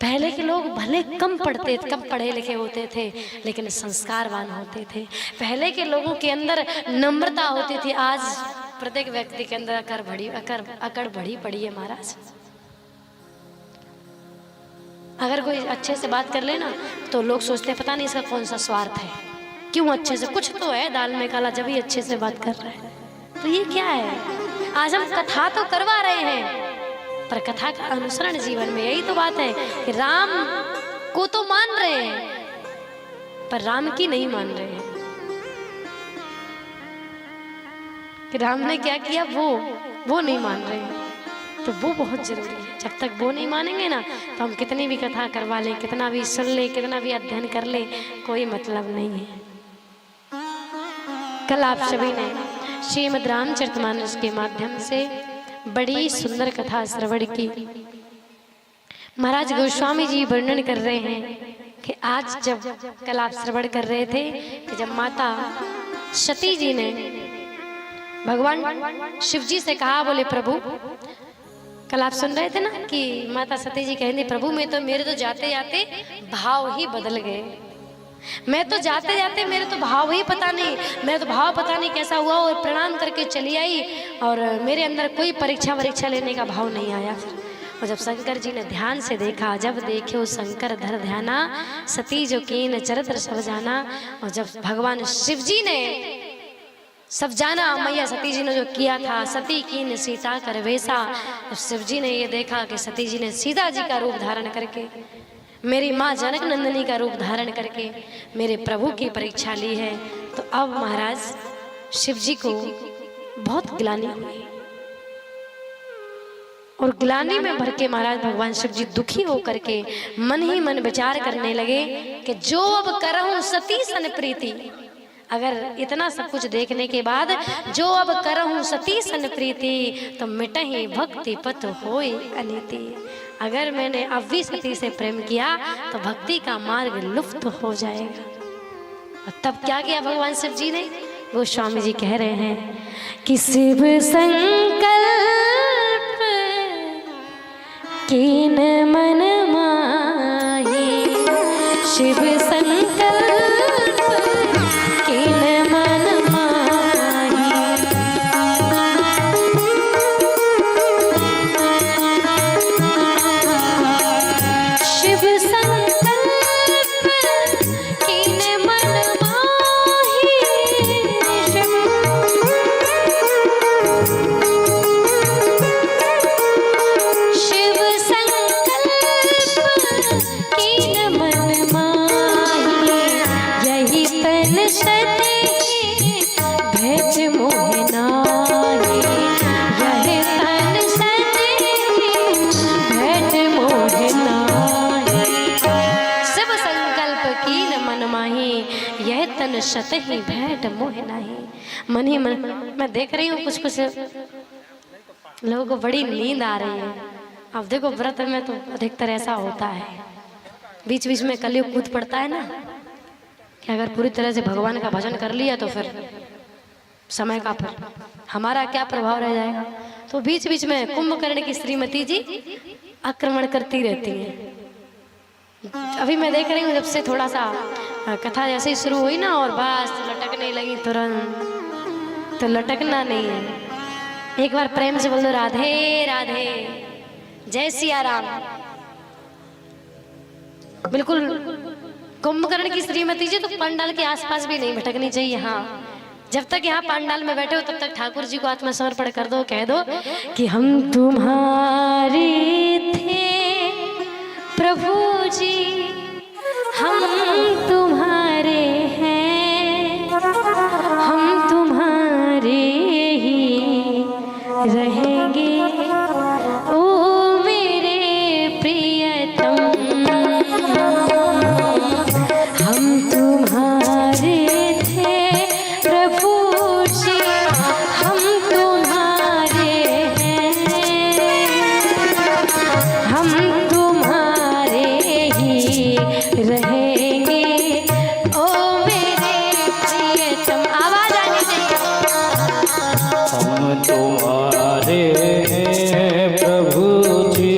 पहले के लोग भले कम पढ़े लिखे होते थे, लेकिन संस्कारवान होते थे। पहले के लोगों के अंदर नम्रता होती थी। आज प्रत्येक व्यक्ति के अंदर अकड़ बढ़ी पड़ी है महाराज। अगर कोई अच्छे से बात कर ले ना, तो लोग सोचते हैं पता नहीं इसका कौन सा स्वार्थ है, क्यों अच्छे से, कुछ तो है दाल में काला, जब ही अच्छे से बात कर रहा है। तो ये क्या है? आज हम कथा तो करवा रहे हैं, पर कथा का अनुसरण जीवन में, यही तो बात है कि राम को तो मान रहे हैं, पर राम की नहीं मान रहे हैं कि राम ने क्या किया, वो नहीं मान रहे हैं। तो वो बहुत जरूरी है। जब तक वो नहीं मानेंगे ना, तो हम कितनी भी कथा करवा लें, कितना भी सुन ले, कितना भी अध्ययन कर ले, कोई मतलब नहीं है। कल आप सभी ने श्रीमद् रामचरितमानस के माध्यम से बड़ी सुंदर कथा श्रवण की। महाराज गोस्वामी जी वर्णन कर रहे हैं कि आज जब कल आप श्रवण कर रहे थे कि जब माता सती जी ने भगवान शिव जी से कहा, बोले प्रभु, कल आप सुन रहे थे ना कि माता सती जी कहने, प्रभु मेरे तो जाते जाते भाव ही बदल गए, मैं तो जाते जाते मेरे तो भाव ही पता नहीं कैसा हुआ, और प्रणाम करके चली आई, और मेरे अंदर कोई परीक्षा लेने का भाव नहीं आया। और जब शंकर जी ने ध्यान से देखा, जब देखे शंकर धर ध्याना, सती जो कीन चरित्र सब जाना, और जब भगवान शिव जी ने सब जाना, मैया सती जी ने जो किया था, सती कीन सीता कर वेसा, जब शिव जी ने ये देखा कि सती जी ने सीता जी का रूप धारण करके मेरी माँ जनक नंदिनी का रूप धारण करके मेरे प्रभु की परीक्षा ली है। तो अब महाराज शिव जी को बहुत ग्लानि हुई और ग्लानि में भर के महाराज भगवान शिव जी दुखी होकर के मन ही मन विचार करने लगे कि जो अब करहूं सती सन प्रीति। अगर इतना सब कुछ देखने के बाद जो अब करहूं सती सन प्रीति तो मिटहि भक्ति पथ होय अनीति। अगर मैंने अब भी सती से प्रेम किया तो भक्ति का मार्ग लुप्त हो जाएगा। और तब क्या किया भगवान शिव जी ने? वो स्वामी जी कह रहे हैं कि शिव संकल्प कीन मन माही, शिव संकल्प कीन मन माही। शिव संकल्प कीन मन माही, शिव संकल्प कीन मन माही। यही तन सते भेट मोह नाही, यही तन सते भेट मोह नाही। शिव संकल्प कीन मन माही, यह तन सत ही भेंट मोह नाही। मन ही मन मैं देख रही हूँ कुछ कुछ लोगों को बड़ी नींद आ रही है। अब देखो व्रत में तो अधिकतर ऐसा होता है, बीच बीच में कलयुग कूद पड़ता है ना, कि अगर पूरी तरह से भगवान का भजन कर लिया तो फिर समय का फिर हमारा क्या प्रभाव रह जाएगा। तो बीच बीच में कुंभकर्ण की श्रीमती जी आक्रमण करती रहती हैं। अभी मैं देख रही हूँ जब से थोड़ा सा कथा जैसे ही शुरू हुई ना और बस लटकने लगी तुरंत, तो लटकना नहीं है। एक बार प्रेम से बोल दो राधे राधे, जय सिया राम। बिल्कुल कुंभकर्ण की श्रीमती जी तो पंडाल के आसपास भी नहीं भटकनी चाहिए। हाँ, जब तक यहाँ पंडाल में बैठे हो तब तक ठाकुर जी को आत्मसमर्पण कर दो, कह दो कि हम तुम्हारे थे प्रभु जी, हम तुम्हारे हैं, हम तुम्हारे ही रहेंगे ओ मेरे प्रियतम। हम तुम्हारे थे प्रभु जी, हम तुम्हारे हैं, हम तुम्हारे ही रहेंगे ओ मेरे प्रियतम। आवाज आनी चाहिए। हम तुम्हारे हैं प्रभु जी,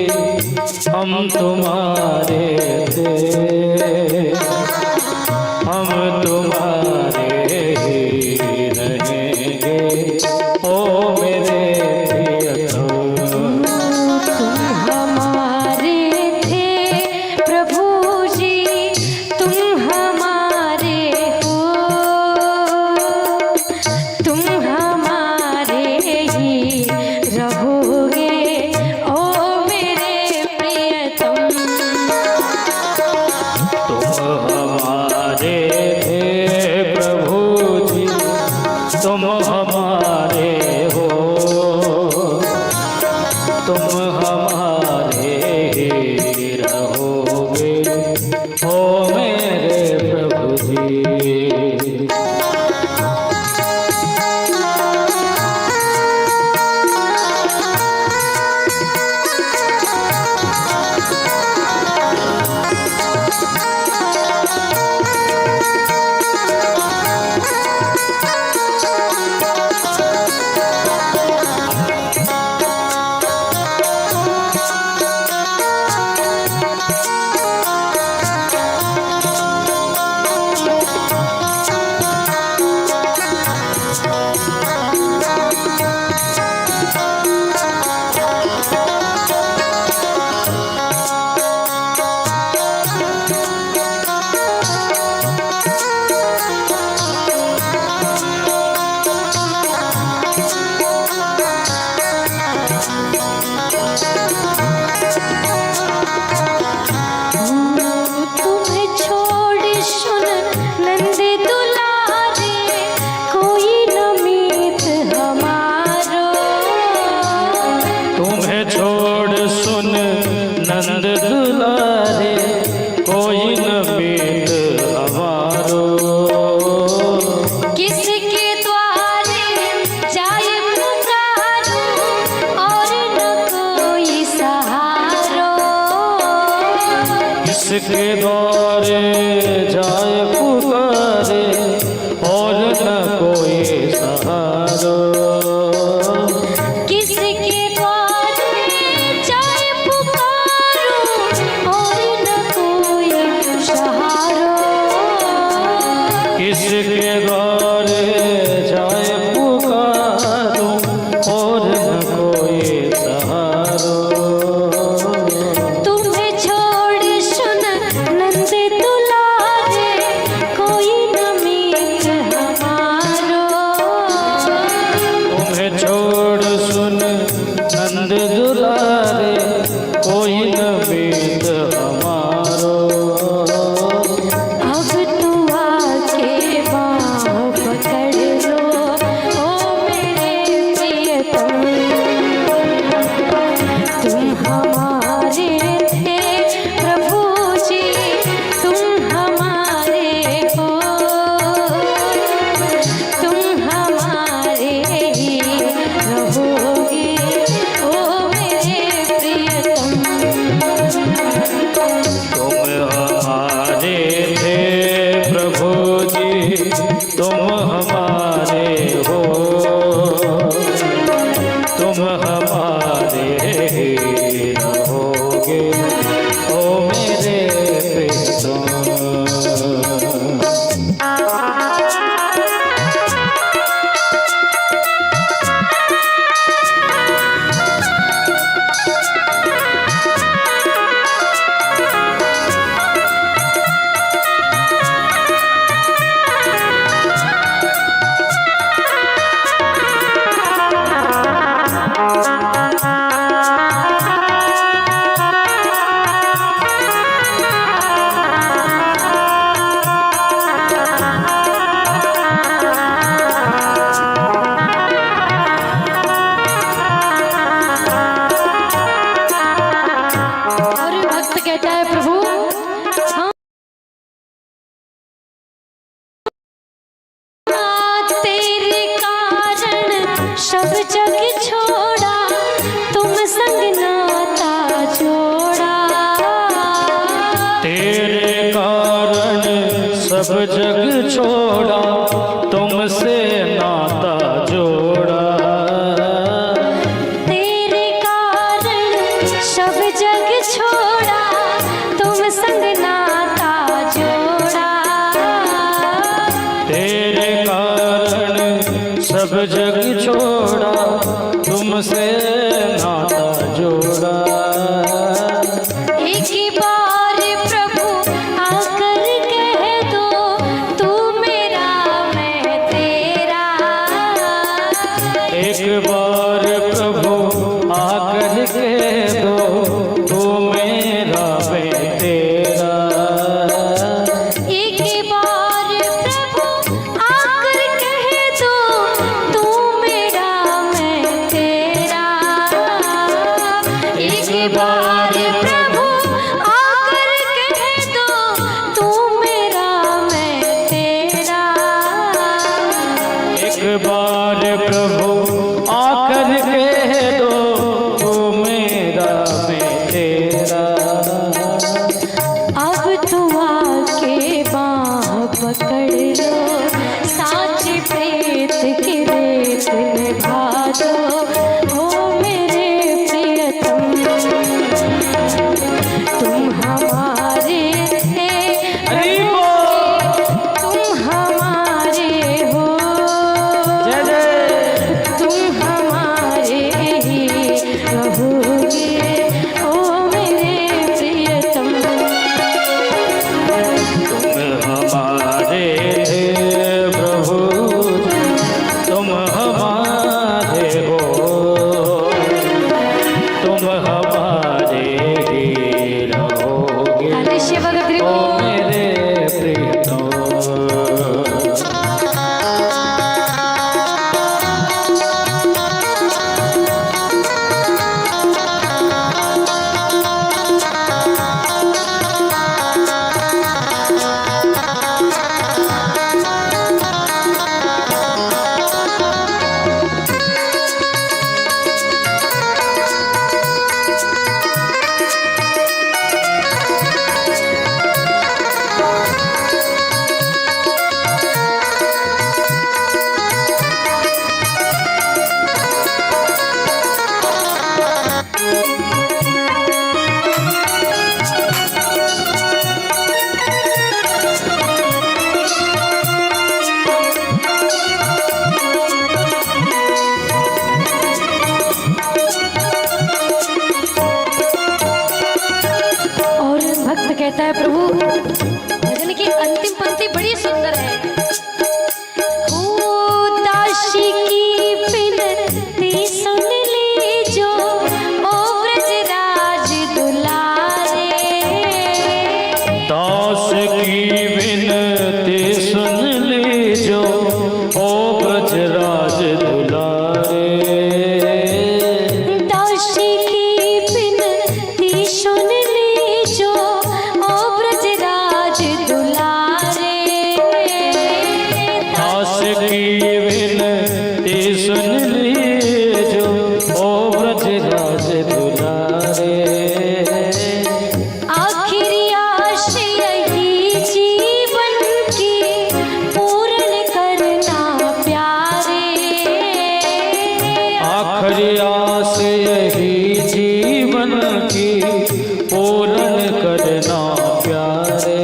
हम तुम्हारे थे, हम तुम्हारे ही रहेंगे ओ मेरे प्रियतम। तुम हमारे थे प्रभु जी, तुम हमारे हो, तुम हमारे ही रहोगे ओ मेरे प्रियतम। तुम हमारे थे प्रभु जी, तुम हमारे हो, तुम हमारे ही रहोगे ओ मेरे प्रभु जी। किसके द्वारे जाए पुकारे और न कोई सहारा। किसके द्वारे जाए पुकारो और न कोई सहारा। किसके द्वारे जाए पुकारो और न कोई सहारा। तुम्हें छोड़ सुन नंद दुलारे कोई न मीत हमारो। तुम्हें छोड़ सुन नंद दुलारे कोई न मीत हमारो। अब तू आके बाँह पकड़ लो ओ मेरे प्रियतम। तुम हमारे थे प्रभु जी, तुम हमारे हो, तुम हमारे ही रहोगे ओ मेरे प्रियतम। तुम हमारे थे प्रभु जी, तुम हमारे हो, तुम हमारे ही रहोगे ओ मेरे प्रियतम। और भक्त कहता है प्रभु हाँ, तेरे कारण सब जग छोड़ा, तुम संग नाता जोड़ा। तेरे कारण सब जग छोड़ा, तुमसे नाता जोड़ा। तेरे कारण सब जग छोड़ा, तुम संग नाता जोड़ा। तेरे कारण सब जग छोड़ा, तुमसे नाता जोड़ा। एक बार प्रभु आकर कह दो, तू मेरा मैं तेरा। एक बार प्रभु आकर कह दो, तू मेरा मैं तेरा। एक बार प्रभु आकर कह दो, तू मेरा मैं तेरा। एक बार प्रभु आकर कह दो, तू मेरा मैं तेरा। एक बार प्रभु आकर कह दो, तू मेरा मैं तेरा। अब तू आके बाँह पकड़ लो, साच प्रेत की रेत निभा दो ओ मेरे प्रियतम। तुम हमारे थे हरि बोल। तुम हमारे हो, जय जय। तुम हमारे ही रहोगे ओ मेरे प्रियतम। तुम हमारे थे प्रभु, तुम हमारे हो, तुम हमारे ही रहोगे शिव भगत ओ मेरे प्रियतम। है प्रभु। भजन की अंतिम पंक्ति बड़ी सुंदर है। ओ दासी की विनती सुन लीजो, ओ ब्रजराज दुलारे। दास की विनती सुन लीजो, ओ ब्रजराज दुलारे। दासी की विनती सुन लीजो, ओ ब्रजराज दुलारे। दास की विनती सुन लीजो, ओ ब्रजराज दुलारे। आखिरी आश यही जीवन की पूर्ण करना प्यारे। आखिरी आस यही जीवन की पूर्ण करना प्यारे।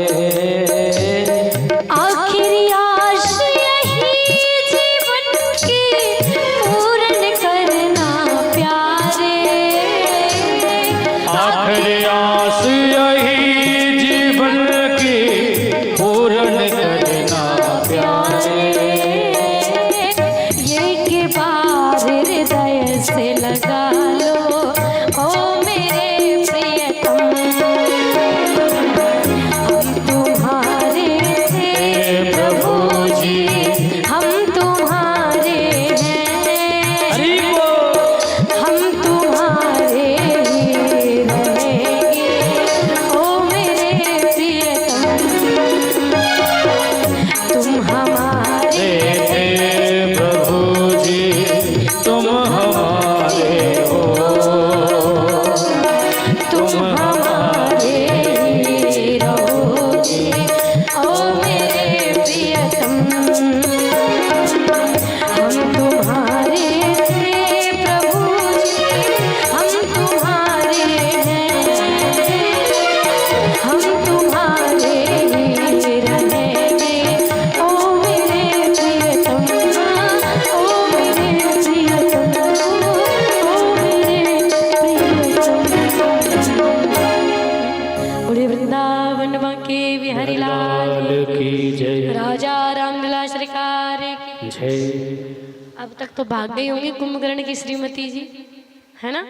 आखिरी आश यही जीवन की पूर्ण करना प्यारे। आखिरी आस यही जीवन की पूर्ण करना प्यारे। ये के बार हृदय से लगा लो, ओ मेरे प्रियतम। हम तुम्हारे थे प्रभु जी, हम तुम्हारे हैं। हरि बोल। हम तुम्हारे ही रहेंगे, ओ मेरे प्रियतम। तुम हमारे हे प्रभु जी, तुम हमारे हो, तुम हमारे ही रहोगे, ओ मेरे प्रियतम। हम तुम्हारे थे प्रभु जी, हम तुम्हारे हैं। हम तुम्हारे ही रहेंगे, ओ मेरे प्रियतम। ओ मेरे प्रियतम, ओ मेरे प्रियतम। बोले वृंदावन के बिहारी लाल लाल की जय। राजा रामलीला सरकार की। जय। अब तक तो भाग गई होंगी कुंभकर्ण की श्रीमती जी, है ना?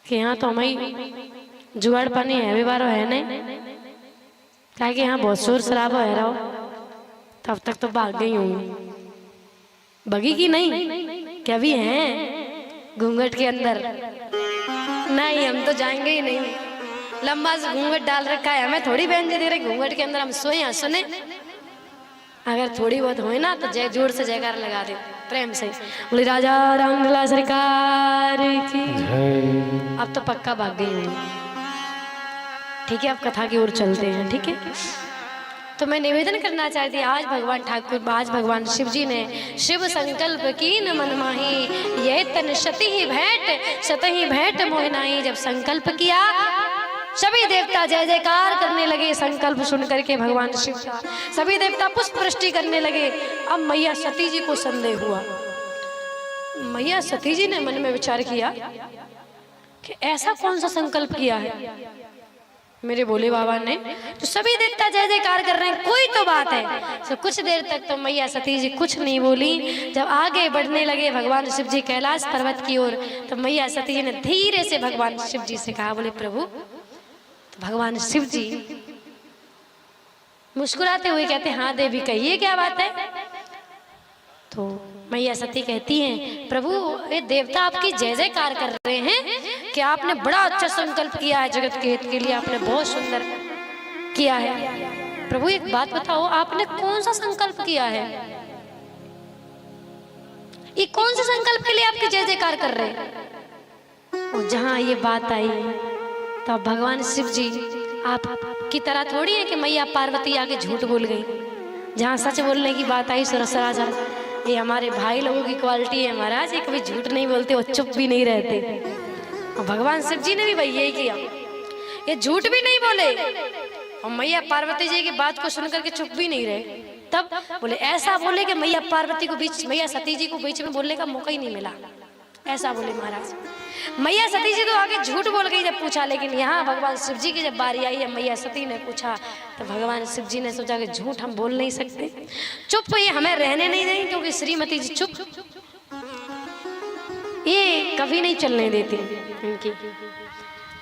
कि यहाँ तो हमारी जुगाड़ पानी है भी बारो है नहीं, क्या कि यहाँ बहुत शोर शराबा है रहो। तब तक तो भाग गई होंगी। बगी की नहीं, क्या भी हैं घूंघट के अंदर? नहीं, हम तो जाएंगे ही नहीं। लंबा से घूंघट डाल रखा है, हमें थोड़ी बहन दे रहे घूंघट के अंदर हम सोए सुने। अगर थोड़ी बहुत होए ना तो जय जोर से जयकार लगा दे प्रेम से। बोले राजा रामलीला सरकार की। अब तो पक्का भाग गई हूँ। ठीक है, अब कथा की ओर चलते हैं। ठीक है, तो मैं निवेदन करना चाहती हूँ, आज भगवान ठाकुर, आज भगवान शिव जी ने शिव संकल्प की न मन माही, ये तन सती ही भेंट सतही भेंट मोहनाई। जब संकल्प किया सभी देवता जय जयकार करने लगे। संकल्प सुन करके भगवान शिव का सभी देवता पुष्प वृष्टि करने लगे। अब मैया सती जी को संदेह हुआ। मैया सती जी ने मन में विचार किया कि ऐसा कौन सा संकल्प किया है मेरे भोले बाबा ने, तो सभी देवता जय जयकार कर रहे हैं, कोई तो बात है। तो कुछ देर तक तो मैया सती जी कुछ नहीं बोली। जब आगे बढ़ने लगे भगवान शिव जी कैलाश पर्वत की ओर, तो मैया सती जी ने धीरे से भगवान शिव जी से कहा, बोले प्रभु। तो भगवान शिव जी मुस्कुराते हुए कहते, हाँ देवी कहिए क्या बात है। तो मैया सती कहती हैं, प्रभु ये देवता आपकी जय जयकार कर रहे हैं कि आपने बड़ा अच्छा संकल्प किया है जगत के हित के लिए, आपने बहुत सुंदर किया है। प्रभु एक बात बताओ, आपने कौन सा संकल्प किया है? ये कौन से संकल्प के लिए आपकी जय जयकार कर रहे हैं? और जहां ये बात आई तो भगवान शिव जी आप की तरह थोड़ी है कि मैया पार्वती आगे झूठ बोल गई। जहाँ सच बोलने की बात आई सरासर, ये हमारे भाई लोगों की क्वालिटी है महाराज, ये कभी झूठ नहीं बोलते और चुप भी नहीं रहते। और भगवान शिव जी ने भी भाई यही किया, ये झूठ भी नहीं बोले और मैया पार्वती जी की बात को सुनकर के चुप भी नहीं रहे। तब बोले ऐसा बोले कि मैया पार्वती को बीच, मैया सती जी को बीच में बोलने का मौका ही नहीं मिला। ऐसा बोले महाराज। मैया सती जी तो आगे झूठ बोल गई जब पूछा, लेकिन यहाँ भगवान शिव जी की जब बारी आई है, मैया सती ने पूछा तो भगवान शिव जी ने सोचा कि झूठ हम बोल नहीं सकते, चुप ये हमें रहने नहीं देंगे, क्योंकि श्रीमती जी चुप ये कभी नहीं चलने देती इनकी,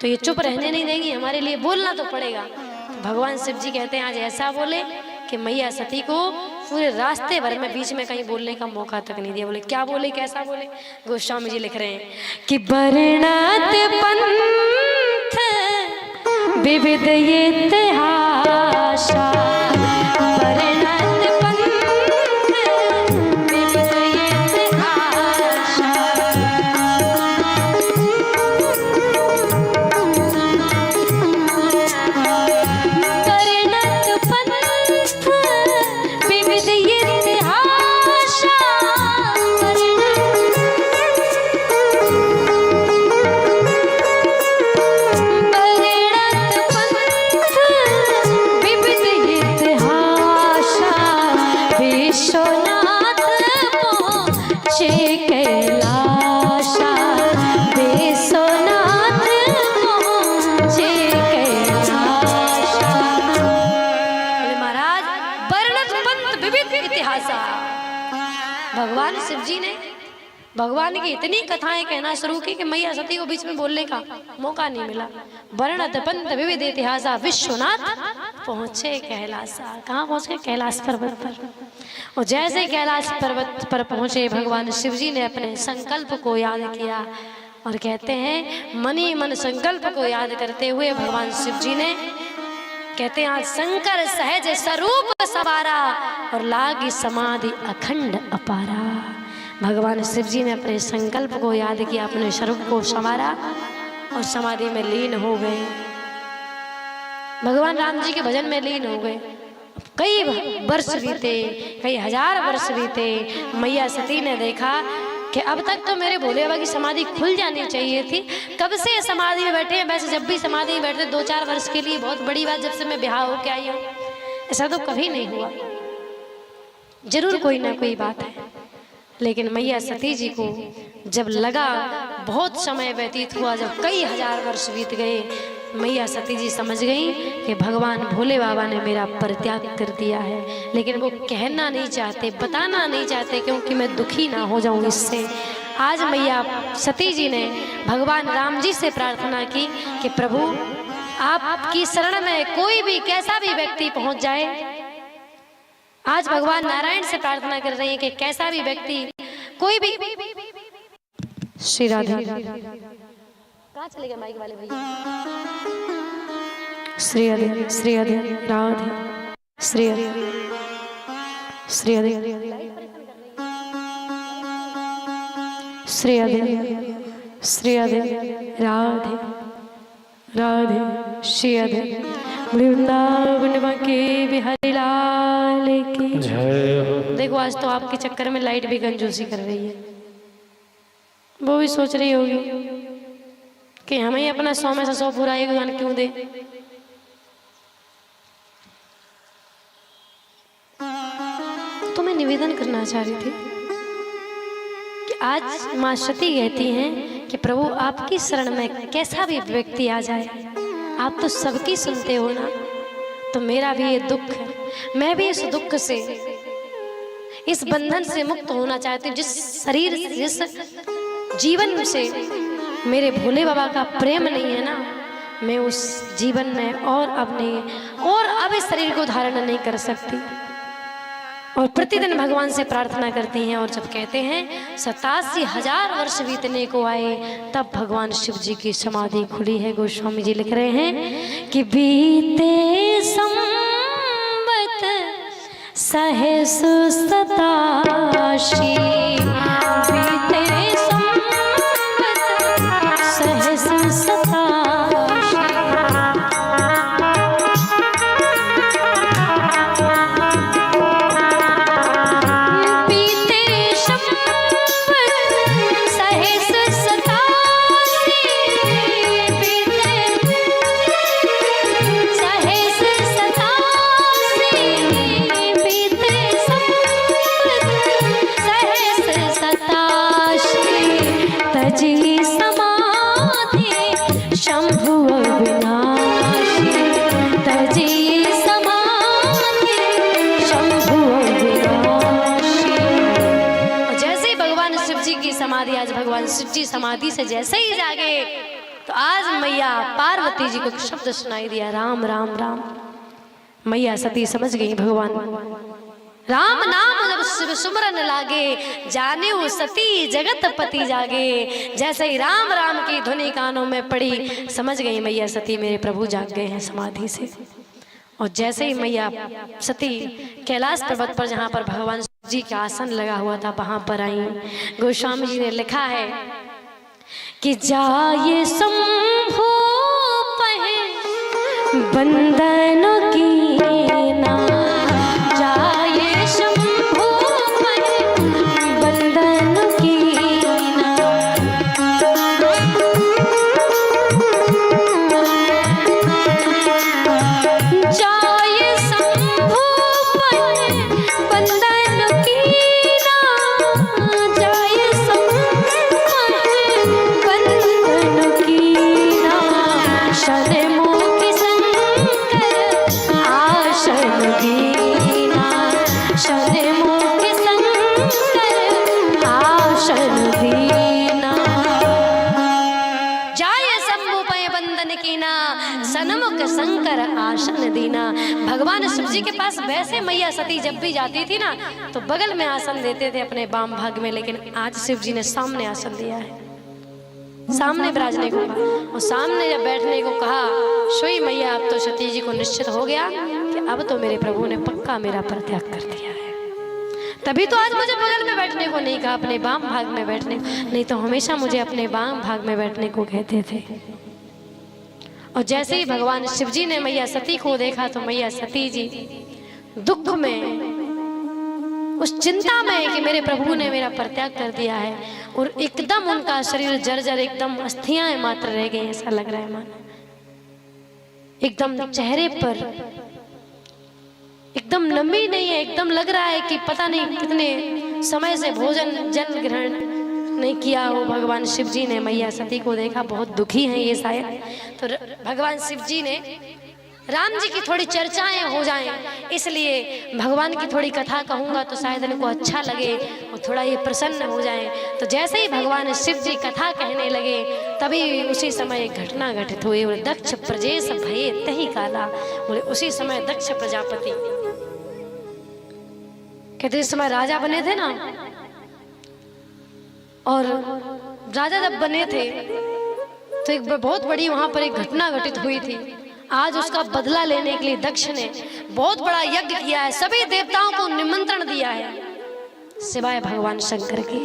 तो ये चुप रहने नहीं देंगी, हमारे लिए बोलना तो पड़ेगा। तो भगवान शिव जी कहते हैं आज ऐसा बोले कि मैया सती को पूरे रास्ते भर में बीच में कहीं बोलने का मौका तक नहीं दिया। बोले क्या बोले, कैसा बोले? गोस्वामी जी लिख रहे हैं कि वर्णत पंथ विविध इतिहासा, वर्णत पंथ विविध इतिहासा, वर्णत पंथ विविध इतिहासा, विश्वनाथ पहुँचे कैलाशा, विश्वनाथ पहुँचे कैलाशा। महाराज वर्णत पंथ विविध इतिहासा, भगवान शिव जी ने भगवान की इतनी कथाएं कहना शुरू की कि मैया सती को बीच में बोलने का मौका नहीं मिला। वर्णत पंथ विविध इतिहासा, विश्वनाथ पहुंचे कैलाशा। कहाँ पहुंचे? कैलाश पर्वत पर। और जैसे कैलाश पर्वत पर पहुंचे भगवान शिव जी ने अपने संकल्प को याद किया और कहते हैं मनी मन संकल्प को याद करते हुए भगवान शिव जी ने कहते हैं आज शंकर सहज स्वरूप सवारा और लागी समाधि अखंड अपारा। भगवान शिव जी ने अपने संकल्प को याद किया, अपने स्वरूप को संवारा और समाधि में लीन हो गए। भगवान राम जी के भजन में लीन हो गए। कई वर्ष बीते, कई हजार वर्ष बीते। मैया सती ने देखा कि अब तक तो मेरे भोले बाबा की समाधि खुल जानी चाहिए थी, कब से समाधि में बैठे हैं। वैसे जब भी समाधि में बैठते 2-4 वर्ष के लिए बहुत बड़ी बात, जब से मैं ब्याह होके आई हूँ ऐसा तो कभी नहीं हुआ, जरूर कोई ना कोई बात है। लेकिन मैया सती जी को जब लगा बहुत समय व्यतीत हुआ, जब कई हजार वर्ष बीत गए, मैया सती जी समझ गई कि भगवान भोले बाबा ने मेरा परित्याग कर दिया है। लेकिन वो कहना नहीं चाहते, बताना नहीं चाहते, क्योंकि मैं दुखी ना हो जाऊं इससे। आज मैया सती जी ने भगवान राम जी से प्रार्थना की कि प्रभु आपकी शरण में कोई भी कैसा भी व्यक्ति पहुंच जाए। आज भगवान नारायण से प्रार्थना कर रही है कि कैसा भी व्यक्ति, कोई भी। श्री राधे, कहाँ चले गए माइक वाले भैया? श्री राधे, श्री राधे, राधे, श्री राधे, श्री राधे, श्री राधे, श्री राधे, राधे, राधे, श्री राधे। वृंदावन के बिहारी लाल की जय हो। देखो आज तो आपके चक्कर में लाइट भी कंजूसी कर रही है। वो भी सोच रही होगी कि हमें ही अपना 100 में से 100 पूरा एक गान क्यों दे। तो मैं निवेदन करना चाह रही थी कि आज माँ सती कहती हैं कि प्रभु आपकी शरण में कैसा भी व्यक्ति आ जाए, आप तो सबकी सुनते हो ना। तो मेरा भी ये दुख है, मैं भी इस दुख से, इस बंधन से मुक्त होना चाहती हूँ। जिस शरीर, जिस जीवन से मेरे भोले बाबा का प्रेम नहीं है ना, मैं उस जीवन में और अब इस शरीर को धारण नहीं कर सकती। और प्रतिदिन भगवान से प्रार्थना करती हैं। और जब कहते हैं 87,000 वर्ष बीतने को आए, तब भगवान शिव जी की समाधि खुली है। गोस्वामी जी लिख रहे हैं कि बीते संवत सहस्र 87, बीते संवत सहस्र 87। सहस्र भगवान शिव जी समाधि से जैसे ही जागे तो आज मैया पार्वती जी को एक शब्द सुनाई दिया, राम राम राम। मैया सती समझ गई भगवान राम नाम जब शिव सुमरन लागे, जाने वो सती जगत पति जागे। जैसे ही राम राम की ध्वनि कानों में पड़ी, समझ गई मैया सती मेरे प्रभु जाग गए हैं समाधि से। और जैसे ही मैया सती कैलाश पर्वत पर जहाँ पर भगवान शिव जी का आसन लगा हुआ था वहां पर आई, गोस्वामी जी ने लिखा है कि जाए शंभु पहे बंदन की ना, जाए शंभु पहे बंदन की ना। जाए शंभु पहे बंदन की ना, जाए शंभु पहे बंदन की ना। षण्मुख शंकर आसन दीना, षण्मुख शंकर आसन दीना। जाए शंभु पहे बंदन कीना, सन्मुख शंकर आसन दीना। भगवान शिव जी के पास वैसे मैया सती जब भी जाती थी ना तो बगल में आसन देते थे अपने वाम भाग में, लेकिन आज शिव जी ने सामने आसन दिया है, सामने विराजने को कहा। और सामने जब बैठने को कहा, सोई मैया अब तो सती जी को निश्चित हो गया कि अब तो मेरे प्रभु ने पक्का मेरा परित्याग कर दिया है। तभी तो आज मुझे बगल में बैठने को नहीं कहा, अपने वाम भाग में बैठने, नहीं तो हमेशा मुझे अपने वाम भाग में बैठने को कहते थे। और जैसे ही भगवान शिव जी ने मैया सती को देखा तो मैया सती जी दुख में, उस चिंता में कि मेरे प्रभु ने मेरा परित्याग कर दिया है, और एकदम उनका शरीर जर्जर, एकदम अस्थियां मात्र रह गई, ऐसा लग रहा है मानो एकदम चेहरे पर एकदम नमी नहीं है, एकदम लग रहा है कि पता नहीं कितने समय से भोजन जल ग्रहण नहीं किया हो। भगवान शिव जी ने मैया सती को देखा, बहुत दुखी हैं ये शायद, तो भगवान शिव जी ने राम जी की थोड़ी चर्चाएं हो जाएं, इसलिए भगवान की थोड़ी कथा कहूँगा तो शायद इनको अच्छा लगे और थोड़ा ये प्रसन्न हो जाएं। तो जैसे ही भगवान शिव जी कथा कहने लगे तभी उसी समय एक घटना घटित हुई। बोले दक्ष प्रजेश भये तही काला, बोले उसी समय दक्ष प्रजापति कहते इस समय राजा बने थे ना, और राजा जब बने थे तो एक बहुत बड़ी वहां पर एक घटना घटित हुई थी। आज उसका बदला लेने के लिए दक्ष ने बहुत बड़ा यज्ञ किया है, सभी देवताओं को निमंत्रण दिया है सिवाय भगवान शंकर के,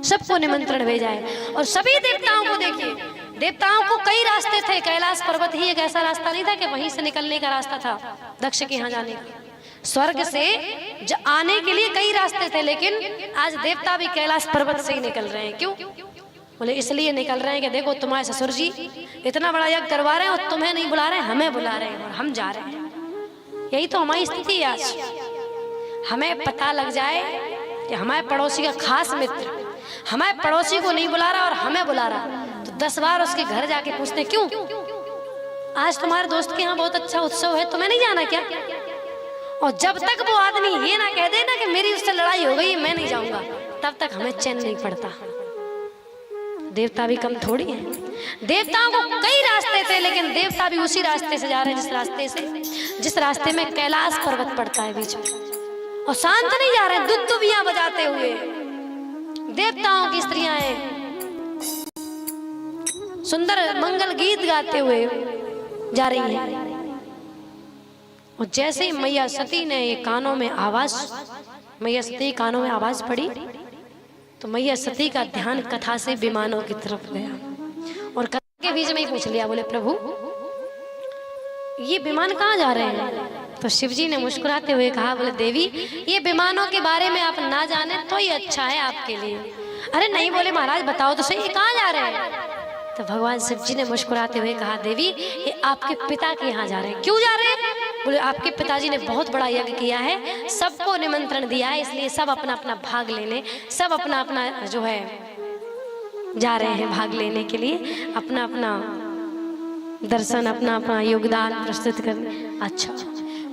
सबको निमंत्रण भेजा है। और सभी देवताओं को देखिए, देवताओं को कई रास्ते थे, कैलाश पर्वत ही एक ऐसा रास्ता नहीं था कि वहीं से निकलने का रास्ता था दक्ष के यहाँ जाने का। स्वर्ग से आने के लिए कई रास्ते थे, लेकिन आज देवता भी कैलाश पर्वत से ही निकल रहे हैं। क्यों? बोले इसलिए निकल रहे हैं कि देखो तुम्हारे ससुर जी इतना बड़ा यज्ञ करवा रहे हैं और तुम्हें नहीं बुला रहे हैं, हमें बुला रहे हैं और हम जा रहे हैं। यही तो हमारी स्थिति है आज। हमें पता लग जाए कि हमारे पड़ोसी का खास मित्र हमारे पड़ोसी को नहीं बुला रहा और हमें बुला रहा, तो 10 बार उसके घर जाके पूछते क्यों, आज तुम्हारे दोस्त के यहाँ बहुत अच्छा उत्सव है, तुम्हें नहीं जाना क्या? और जब तक वो आदमी ये ना कह देना कि मेरी उससे लड़ाई हो गई मैं नहीं जाऊंगा, तब तक हमें चैन नहीं पड़ता। देवता भी कम थोड़ी हैं, देवताओं को कई रास्ते थे, लेकिन देवता भी उसी रास्ते से जा रहे हैं जिस रास्ते में कैलाश पर्वत पड़ता है बीच में, और शांत नहीं जा रहे हैं, दुद्दुबियां बजाते हुए देवताओं की स्त्रियां सुंदर मंगल गीत गाते हुए जा रही हैं। और जैसे ही मैया सती ने ये कानों में आवाज, मैया सती कानों में आवाज पड़ी तो मैया सती का ध्यान कथा से विमानों की तरफ गया और कथा के बीच में ही पूछ लिया, बोले प्रभु ये विमान कहाँ जा रहे हैं? तो शिव जी ने मुस्कुराते हुए कहा, बोले देवी ये विमानों के बारे में आप ना जाने तो ही अच्छा है आपके लिए। अरे नहीं, बोले महाराज बताओ तो सही, ये कहाँ जा रहे हैं? तो भगवान शिव जी ने मुस्कुराते हुए कहा, देवी ये आपके पिता के यहाँ जा रहे हैं। क्यों जा रहे हैं? बोले आपके पिताजी ने बहुत बड़ा यज्ञ किया है, सबको निमंत्रण दिया है, इसलिए सब अपना अपना भाग लेने, सब अपना अपना जो है जा रहे हैं भाग लेने के लिए, अपना अपना दर्शन, अपना अपना योगदान प्रस्तुत करने। अच्छा,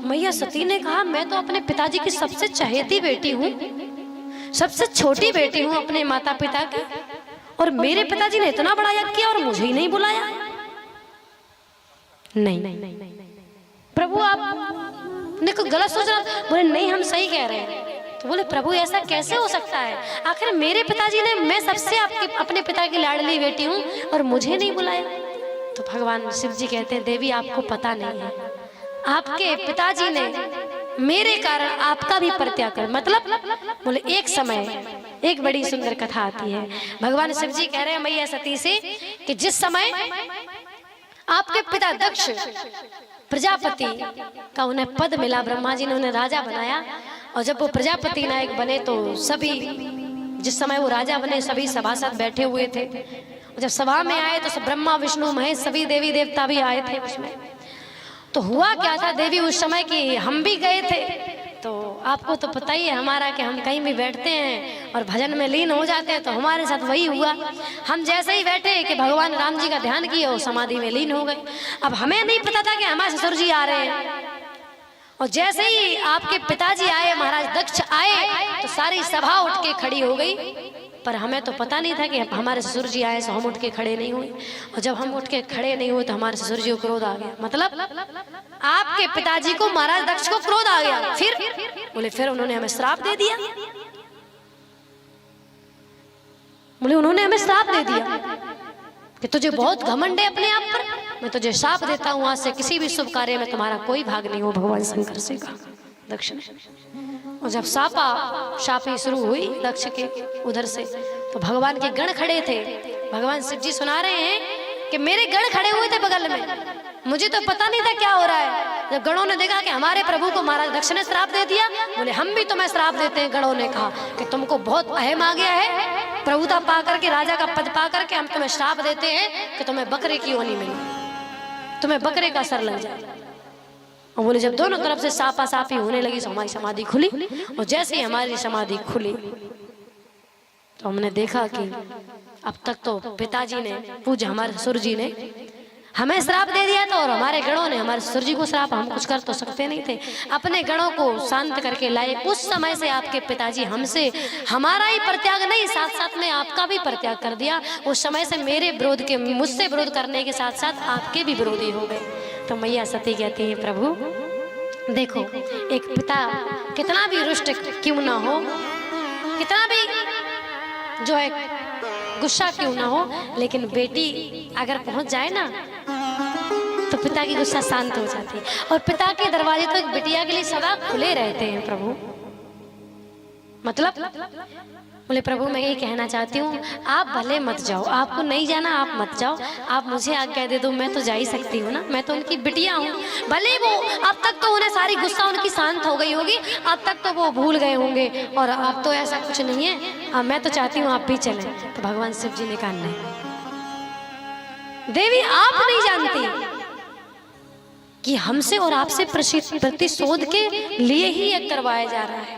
मैया सती ने कहा मैं तो अपने पिताजी की सबसे चहेती बेटी हूँ, सबसे छोटी बेटी हूँ अपने माता पिता की, और मेरे पिताजी ने इतना बड़ा यज्ञ किया और मुझे ही नहीं बुलाया। नहीं प्रभु, आपने कुछ गलत सोच रहा। बोले नहीं, हम सही कह रहे हैं। तो बोले प्रभु ऐसा कैसे हो सकता है, आखिर मेरे पिताजी ने, मैं सबसे आपके अपने पिता की लाडली बेटी हूँ और मुझे नहीं बुलाया। तो भगवान शिव जी कहते हैं देवी आपको पता नहीं है, आपके पिताजी ने मेरे कारण आपका भी परित्याग कर। मतलब बोले एक समय एक बड़ी सुंदर कथा आती है। भगवान शिव जी कह रहे हैं मैया सती से कि जिस समय आपके पिता दक्ष प्रजापति का उन्हें पद मिला, ब्रह्मा जी ने उन्हें राजा बनाया, और जब वो प्रजापति नायक बने तो सभी, जिस समय वो राजा बने सभी सभासद बैठे हुए थे। जब सभा में आए तो सब ब्रह्मा विष्णु महेश सभी देवी देवता भी आए थे उसमें। तो हुआ क्या था देवी उस समय कि हम भी गए थे। तो आपको तो पता ही है हमारा कि हम कहीं भी बैठते हैं और भजन में लीन हो जाते हैं, तो हमारे साथ वही हुआ। हम जैसे ही बैठे कि भगवान राम जी का ध्यान किए और समाधि में लीन हो गए। अब हमें नहीं पता था कि हमारे ससुर जी आ रहे हैं, और जैसे ही आपके पिताजी आए, महाराज दक्ष आए, तो सारी सभा उठ के खड़ी हो गई। पर हमें तो पता नहीं था कि हमारे ससुर जी आए, तो हम उठ के खड़े नहीं हुए, और जब हम उठ के खड़े नहीं हुए तो हमारे ससुर जी को क्रोध आ गया। मतलब आपके पिताजी को, महाराज दक्ष को क्रोध आ गया। फिर बोले फिर उन्होंने हमें श्राप दे दिया। बोले उन्होंने हमें श्राप दे दिया कि तुझे बहुत घमंड है अपने आप पर, मैं तुझे श्राप देता हूं, आज से किसी भी शुभ कार्य में तुम्हारा कोई भाग नहीं हो। भगवान शंकर से कहा दक्ष ने। और जब शापी शुरू हुई दक्ष के उधर से, तो भगवान के गण खड़े थे। भगवान शिव जी सुना रहे हैं कि मेरे गण खड़े हुए थे बगल में, मुझे तो पता नहीं था क्या हो रहा है। जब गणों ने देखा कि हमारे प्रभु को महाराज दक्ष ने श्राप दे दिया, बोले हम भी तुम्हें श्राप देते हैं। गणों ने कहा कि तुमको बहुत अहम आ गया है, प्रभुता पा करके, राजा का पद पा करके हम तुम्हें श्राप देते हैं कि तुम्हें बकरे की योनि मिली, तुम्हें बकरे का सर लग जाए। और बोले जब दोनों तरफ से सापा सापी होने लगी तो हमारी समाधि खुली, और जैसे ही हमारी समाधि खुली तो हमने देखा कि अब तक तो पिताजी ने, पूज्य हमारे ससुर जी ने हमें श्राप दे दिया था, और हमारे गणों ने हमारे ससुर जी को श्राप, हम कुछ कर तो सकते नहीं थे। अपने गणों को शांत करके लाए। उस समय से आपके पिताजी हमसे, हमारा ही परित्याग नहीं, साथ साथ में आपका भी परित्याग कर दिया। उस समय से मेरे विरोध के, मुझसे विरोध करने के साथ साथ आपके भी विरोधी हो गए। तो मैया सती कहती है प्रभु देखो, एक पिता कितना भी रुष्ट क्यों ना हो, कितना भी जो है गुस्सा क्यों ना हो, लेकिन बेटी अगर पहुंच जाए ना तो पिता की गुस्सा शांत हो जाती है। और पिता के दरवाजे तो एक बिटिया के लिए सदा खुले रहते हैं प्रभु। मतलब बोले प्रभु मैं ये कहना चाहती हूँ, आप भले मत जाओ, आपको नहीं जाना आप मत जाओ, आप मुझे आज्ञा दे दो, मैं तो जा ही सकती हूँ ना, मैं तो उनकी बिटिया हूँ। भले वो अब तक तो उन्हें सारी गुस्सा उनकी शांत हो गई होगी, अब तक तो वो भूल गए होंगे, और अब तो ऐसा कुछ नहीं है। अब मैं तो चाहती हूँ आप भी चलें। तो भगवान शिव जी ने कहा नहीं देवी, आप नहीं जानती कि हमसे और आपसे प्रतिशोध के लिए ही यज्ञ करवाया जा रहा है,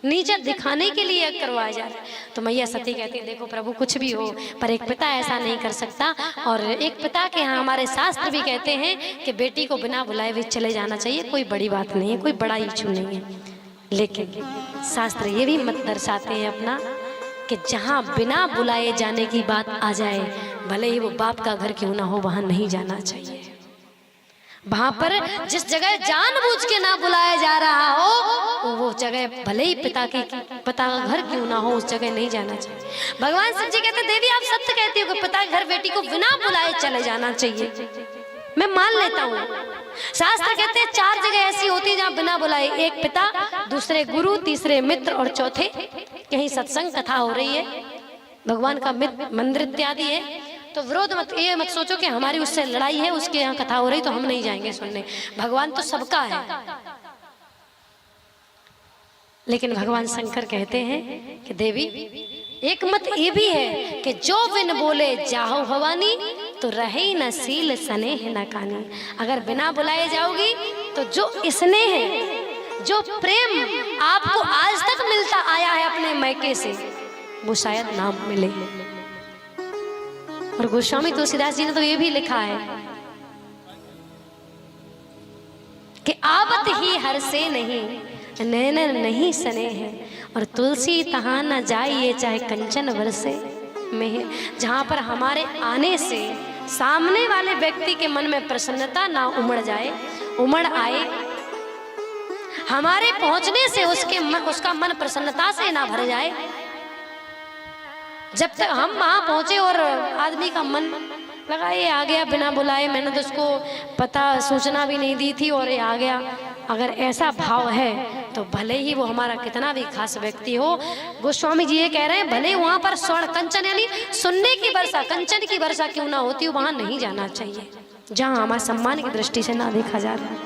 नीचा दिखाने के लिए यज्ञ करवाया जा रहा है। तो मैया सती कहती है देखो प्रभु कुछ भी हो, पर एक पिता ऐसा नहीं कर सकता। और एक पिता के यहाँ हमारे शास्त्र भी कहते हैं कि बेटी को बिना बुलाए भी चले जाना चाहिए, कोई बड़ी बात नहीं है, कोई बड़ा इशू नहीं है। लेकिन शास्त्र ये भी मत दर्शाते हैं अपना कि जहाँ बिना बुलाए जाने की बात आ जाए, भले ही वो बाप का घर क्यों ना हो, वहां नहीं जाना चाहिए। वहां पर जिस जगह जानबूझ के ना बुलाया जा रहा हो, वो जगह भले ही पिता का घर क्यों ना हो, उस जगह नहीं जाना चाहिए। भगवान शिव जी कहते देवी आप सत्य कहती हो कि पिता के घर बेटी को बिना बुलाए चले जाना चाहिए, मैं मान लेता हूँ। शास्त्र कहते हैं 4 जगह ऐसी होती है जहाँ बिना बुलाए, एक पिता, दूसरे गुरु, तीसरे मित्र, और चौथे कहीं सत्संग कथा हो रही है, भगवान का मंदिर इत्यादि है। तो विरोध मत, ये मत सोचो कि हमारी उससे लड़ाई है, उसके यहाँ कथा हो रही तो हम नहीं जाएंगे सुनने। भगवान तो सबका है। लेकिन भगवान शंकर कहते हैं कि देवी एक मत ये भी है कि जो बिन बोले जाहो भवानी, तो रहे न सील स्नेह न कानी। अगर बिना बुलाए जाओगी तो जो स्नेह है, जो प्रेम आपको आज तक मिलता आया है अपने मैके से, वो शायद ना मिले। और गोस्वामी तुलसीदास जी ने तो ये भी लिखा है कि आवत ही हर से नहीं, नैन नहीं सने हैं, और तुलसी तहाँ न जाइए चाहे कंचन बरसे में, जहाँ पर हमारे आने से सामने वाले व्यक्ति के मन में प्रसन्नता ना उमड़ आए, हमारे पहुंचने से उसका मन प्रसन्नता से ना भर जाए। जब तक हम वहां पहुंचे और आदमी का मन लगा ये आ गया बिना बुलाए, मैंने तो उसको पता सूचना भी नहीं दी थी और ये आ गया, अगर ऐसा भाव है तो भले ही वो हमारा कितना भी खास व्यक्ति हो, गोस्वामी जी ये कह रहे हैं भले वहां पर स्वर्ण कंचन यानी सोने की वर्षा, कंचन की वर्षा क्यों ना होती, वहां नहीं जाना चाहिए। जहां हमारे सम्मान की दृष्टि से ना देखा जा रहा है,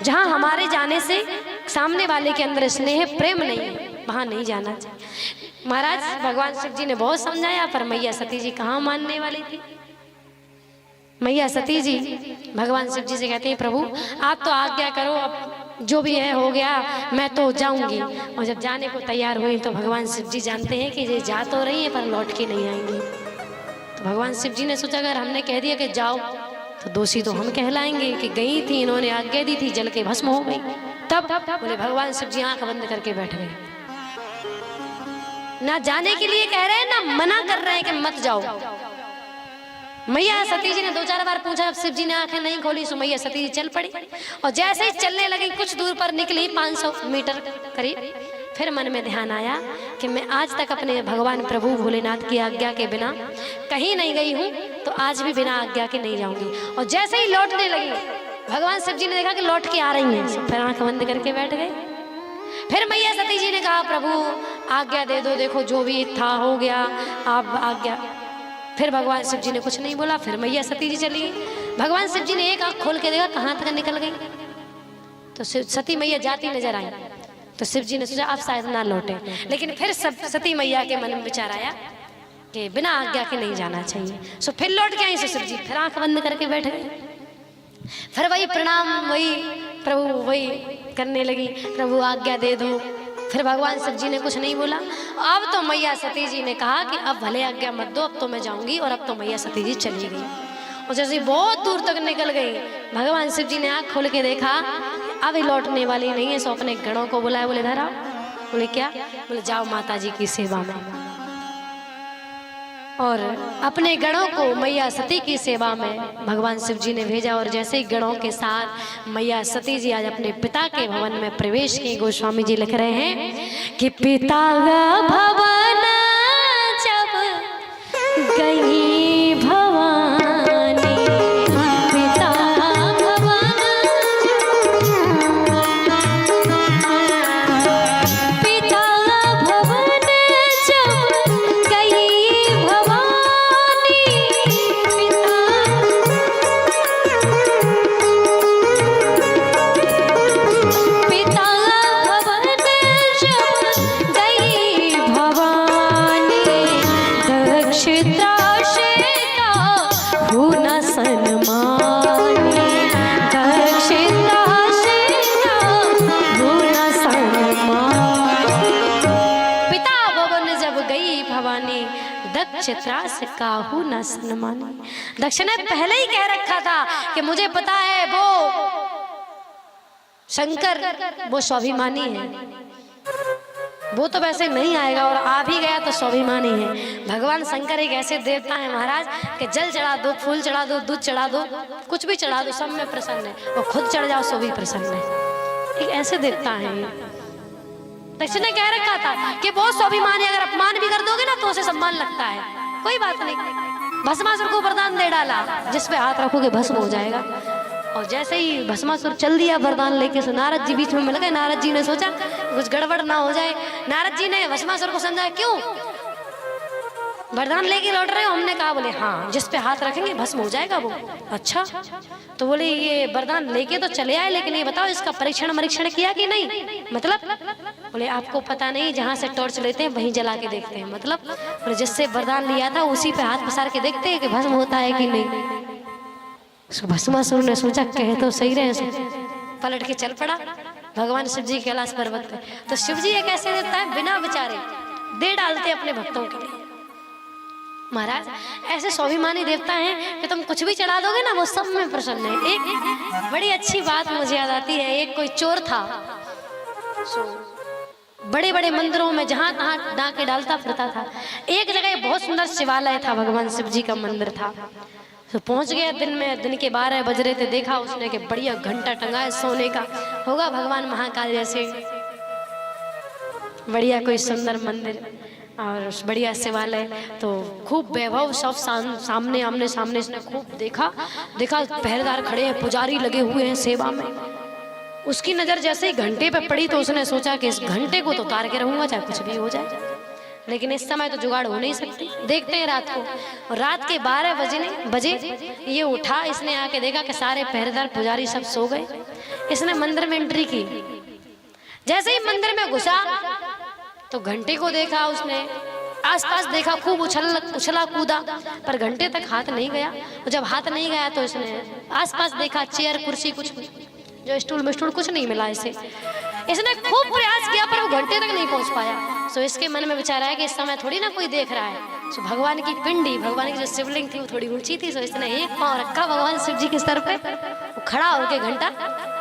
जहां हमारे जाने से सामने वाले के अंदर स्नेह प्रेम नहीं है, वहां नहीं जाना चाहिए। महाराज भगवान शिव जी ने बहुत समझाया, पर मैया सती जी कहाँ मानने वाली थी। मैया सती जी भगवान शिव जी से कहते हैं प्रभु आप तो आज्ञा करो, अब जो भी है हो गया, मैं तो जाऊंगी। और जब जाने को तैयार हुई तो भगवान शिव जी जानते हैं कि ये जा तो रही है पर लौट के नहीं आएंगी। तो भगवान शिव जी ने सोचा अगर हमने कह दिया कि जाओ तो दोषी तो हम कहलाएंगे कि गई थी, इन्होंने आज्ञा दी थी, जल के भस्म हो गई। तब बोले भगवान शिव जी आंख बंद करके बैठ गए, ना जाने के लिए कह रहे हैं ना मना कर रहे हैं कि मत जाओ। मैया सती जी ने 2-4 बार पूछा, अब शिव जी ने आंखें नहीं खोली, सो मैया सती जी चल पड़ी। और जैसे ही चलने लगी कुछ दूर पर निकली 500 मीटर करीब, फिर मन में ध्यान आया कि मैं आज तक अपने भगवान प्रभु भोलेनाथ की आज्ञा के बिना कहीं नहीं गई हूँ, तो आज भी बिना आज्ञा के नहीं जाऊंगी। और जैसे ही लौटने लगी भगवान शिव जी ने देखा कि लौट के आ रही हैं, फिर आंख बंद करके बैठ गए। फिर मैया सती जी ने कहा प्रभु आज्ञा दे दो, देखो जो भी था हो गया, आप आज्ञा। फिर भगवान शिव जी ने कुछ नहीं बोला, फिर मैया सती जी चली गई। भगवान शिव जी ने एक आंख खोल के देखा कहाँ तक निकल गई, तो सती मैया जाती नजर आई। तो शिव जी ने सोचा अब शायद ना लौटे, लेकिन फिर सती मैया के मन में विचार आया कि बिना आज्ञा के नहीं जाना चाहिए। सो फिर लौट के आई शिव जी, फिर आंख बंद करके बैठ गए। फिर वही प्रणाम, वही प्रभु वही करने लगी, प्रभु आज्ञा दे दो। फिर भगवान शिव जी ने कुछ नहीं बोला। अब तो मैया सती जी ने कहा कि अब भले आज्ञा मत दो, अब तो मैं जाऊंगी। और अब तो मैया सती जी चली गई। और जैसे बहुत दूर तक निकल गई, भगवान शिव जी ने आँख खोल के देखा अभी लौटने वाली नहीं है। सो अपने गणों को बुलाया, बोले धरा, बोले क्या, बोले जाओ माता जी की सेवा में। और अपने गणों को मैया सती की सेवा में भगवान शिव जी ने भेजा। और जैसे ही गणों के साथ मैया सती जी आज अपने पिता के भवन में प्रवेश की, गोस्वामी जी लिख रहे हैं कि पिता भवन जब गई भवानी, पिता भवन पिता भवन जब गई भवानी, पिता भवन जब गई भवानी, दक्षिता न सन्मानी, दक्षिता न सन्मानी। पिता भवन जब गई भवानी, दक्षिता से काहू न सन्मानी। दक्ष ने पहले ही कह रखा था कि मुझे पता है वो शंकर वो स्वाभिमानी है, वो तो वैसे नहीं आएगा, और आ भी गया तो स्वाभिमानी है। भगवान शंकर एक ऐसे देवता है महाराज कि जल चढ़ा दो, फूल चढ़ा दो, दूध चढ़ा दो, कुछ भी चढ़ा दो, सब में प्रसन्न है। वो खुद चढ़ जाओ सो भी प्रसन्न है। एक ऐसे देवता है ये। दक्ष ने कह रखा था कि बहुत स्वाभिमानी, अगर अपमान भी कर दोगे ना तो उसे सम्मान लगता है, कोई बात नहीं। भस्मासुर को वरदान दे डाला, जिस पे हाथ रखोगे भस्म हो जाएगा। और जैसे ही भस्मासुर चल दिया वरदान लेके, सो नारद जी बीच में मिल गए। नारद जी ने सोचा कुछ गड़बड़ ना हो जाए। नारद जी ने भस्मासुर को समझाया, क्यों वरदान लेके लौट रहे हो? हमने कहा, बोले हाँ जिस पे हाथ रखेंगे भस्म हो जाएगा वो। अच्छा, तो बोले ये वरदान लेके तो चले आए, लेकिन ये बताओ इसका परीक्षण किया कि नहीं? मतलब बोले आपको पता नहीं, जहाँ से टॉर्च लेते हैं वहीं जला के देखते हैं। मतलब बोले जिससे वरदान लिया था उसी पे हाथ पसार के देखते हैं कि भस्म होता है कि नहीं। भस्मासुर ने सोचा कहे तो सही रहे, पलट के चल पड़ा भगवान शिव जी के कैलाश पर्वत पे। तो शिव जी एक ऐसे देता है बिना विचारे दे डालते अपने भक्तों के लिए। महाराज ऐसे स्वाभिमानी देवता हैं कि तुम कुछ भी चढ़ा दोगे ना वो सब में प्रसन्न है। एक बड़ी अच्छी बात मुझे याद आती है, एक कोई चोर था, बड़े बड़े मंदिरों में जहाँ तहाँ डाके डालता फिरता था। एक जगह बहुत सुंदर शिवालय था, भगवान शिव जी का मंदिर था। तो पहुंच गया दिन के 12 बज रहे थे, देखा उसने कि बढ़िया घंटा टंगा है सोने का, होगा भगवान महाकाल जैसे बढ़िया कोई सुंदर मंदिर और बढ़िया शिवालय। तो खूब वैभव सब सामने आमने सामने इसने खूब देखा। पहरेदार खड़े हैं, पुजारी लगे हुए हैं सेवा में। उसकी नज़र जैसे ही घंटे पे पड़ी तो उसने सोचा कि इस घंटे को तो उतार के रहूंगा चाहे कुछ भी हो जाए, लेकिन इस समय तो जुगाड़ हो नहीं सकती। देखते हैं रात को, और रात के 12 बजे ये उठा। इसने आके देखा कि सारे पहरेदार पुजारी सब सो गए। इसने मंदिर में एंट्री की। जैसे ही मंदिर में घुसा तो घंटे को देखा उसने, आसपास देखा, खूब उछला कूदा, पर घंटे तक हाथ नहीं गया। और जब हाथ नहीं गया तो इसने आसपास देखा, चेयर कुर्सी कुछ जो स्टूल कुछ नहीं मिला इसे। इसने खूब प्रयास किया पर वो घंटे तक नहीं पहुंच पाया। सो इसके मन में विचार आया कि इस समय थोड़ी ना कोई देख रहा है। सो भगवान की पिंडी, भगवान की जो शिवलिंग थी वो थोड़ी ऊंची थी। सो इसने एक पांव रखा भगवान शिव जी के सर पे, वो खड़ा होकर घंटा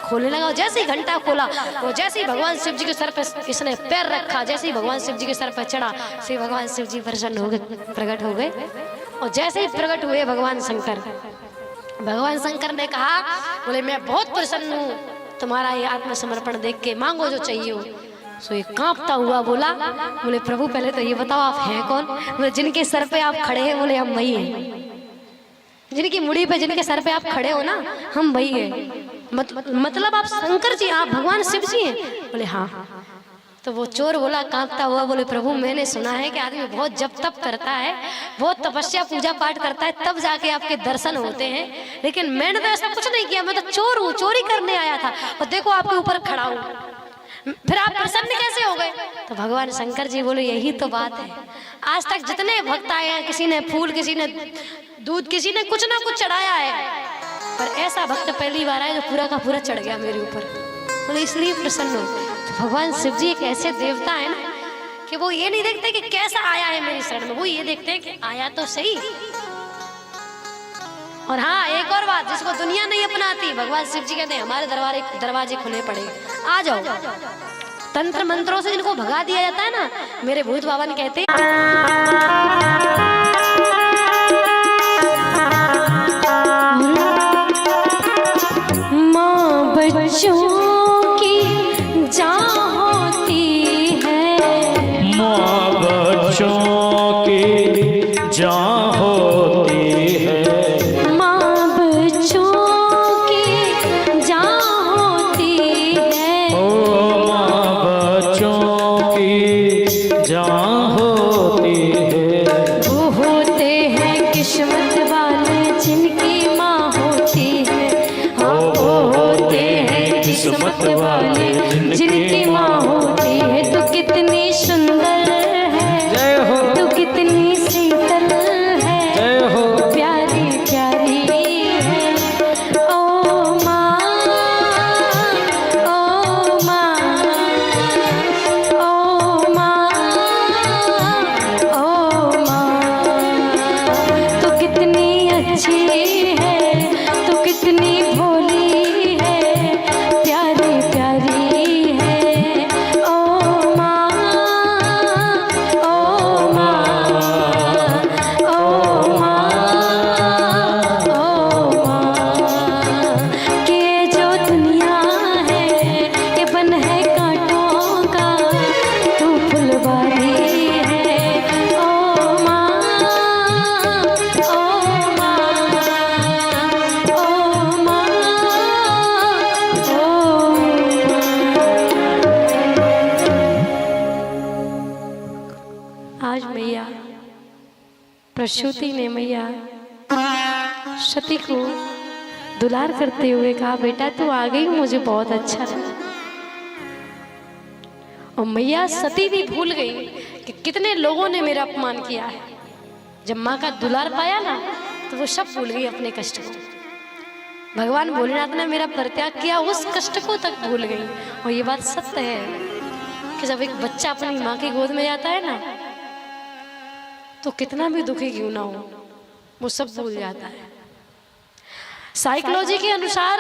खोलने लगा। जैसे ही घंटा खोला, वो जैसे ही भगवान शिव जी के सर पे इसने पैर रखा, जैसे ही भगवान शिव जी के सर पर चढ़ा, से भगवान शिव जी प्रसन्न हो गए, प्रकट हो गए। और जैसे ही प्रकट हुए भगवान शंकर ने कहा, बोले मैं बहुत प्रसन्न हूँ तुम्हारा ये आत्मसमर्पण देख के, मांगो जो चाहिए हो। सो ये कांपता हुआ बोला, बोले प्रभु पहले तो ये बताओ आप हैं कौन? बोले जिनके सर पे आप खड़े हैं, बोले हम वही हैं। जिनकी मुड़ी पे, जिनके सर पे आप खड़े हो ना, हम वही हैं। मतलब आप शंकर जी, आप भगवान शिव जी हैं? बोले हाँ। तो वो चोर बोला कांपता हुआ, बोले प्रभु मैंने सुना है कि आदमी बहुत जप तप करता है, बहुत तपस्या पूजा पाठ करता है, तब जाके आपके दर्शन होते हैं, लेकिन मैंने तो ऐसा कुछ नहीं किया, मैं तो चोर हूँ, चोरी करने आया था और देखो आपके ऊपर खड़ा हूँ, फिर आप प्रसन्न कैसे हो गए? तो भगवान शंकर जी बोले यही तो बात है। आज तक जितने भक्त आए हैं, किसी ने फूल, किसी ने दूध, किसी ने कुछ ना कुछ चढ़ाया है, पर ऐसा भक्त पहली बार आया जो पूरा का पूरा चढ़ गया मेरे ऊपर, बोले इसलिए प्रसन्न हो। तो भगवान शिव जी एक ऐसे देवता है ना कि वो ये नहीं देखते कि कैसा आया है मेरी शरण में, वो ये देखते हैं कि आया तो सही। और हाँ, एक और बात जिसको दुनिया नहीं अपनाती, भगवान शिव जी कहते हैं हमारे दरवाजे खुले पड़े, आ जाओ। तंत्र मंत्रों से जिनको भगा दिया जाता है ना, मेरे भूत बाबा ने कहते माँ बच्चों की जान होती है, माँ बच्चों की जान होती है, माँ बच्चों की जान होती है, ओ माँ बच्चों की जान होती है। वो होते हैं किस्मत वाले जिनकी माँ होती है, हाँ वो होते हैं किस्मत वाले जिनकी माँ होती है। तो कितनी सुंदर है, जय हो, तो कितनी शीतल है, जय हो, प्यारी प्यारी है। ओ माँ, ओ माँ, ओ माँ, ओ माँ, तो कितनी अच्छी है, तो कितनी भोली है, प्यारी प्यारी है। ओ माँ, ओ माँ, ओ माँ, ओ माँ, कि ये जो दुनिया है ये बन है कांटों का, तू फुलवारी है। ओ माँ, ओ माँ, ओ माँ, आज मैया प्रसूति ने मैया सती को दुलार करते हुए कहा, बेटा तू आ गई, मुझे बहुत अच्छा लगा। और मैया सती भी भूल गई कि कितने लोगों ने मेरा अपमान किया है। जब माँ का दुलार पाया ना तो वो सब भूल गई अपने कष्ट को। भगवान भोलेनाथ ने मेरा परित्याग किया, उस कष्ट को तक भूल गई। और ये बात सत्य है कि जब एक बच्चा अपनी माँ की गोद में जाता है ना, तो कितना भी दुखी क्यों ना हो वो सब भूल जाता है। साइकोलॉजी के अनुसार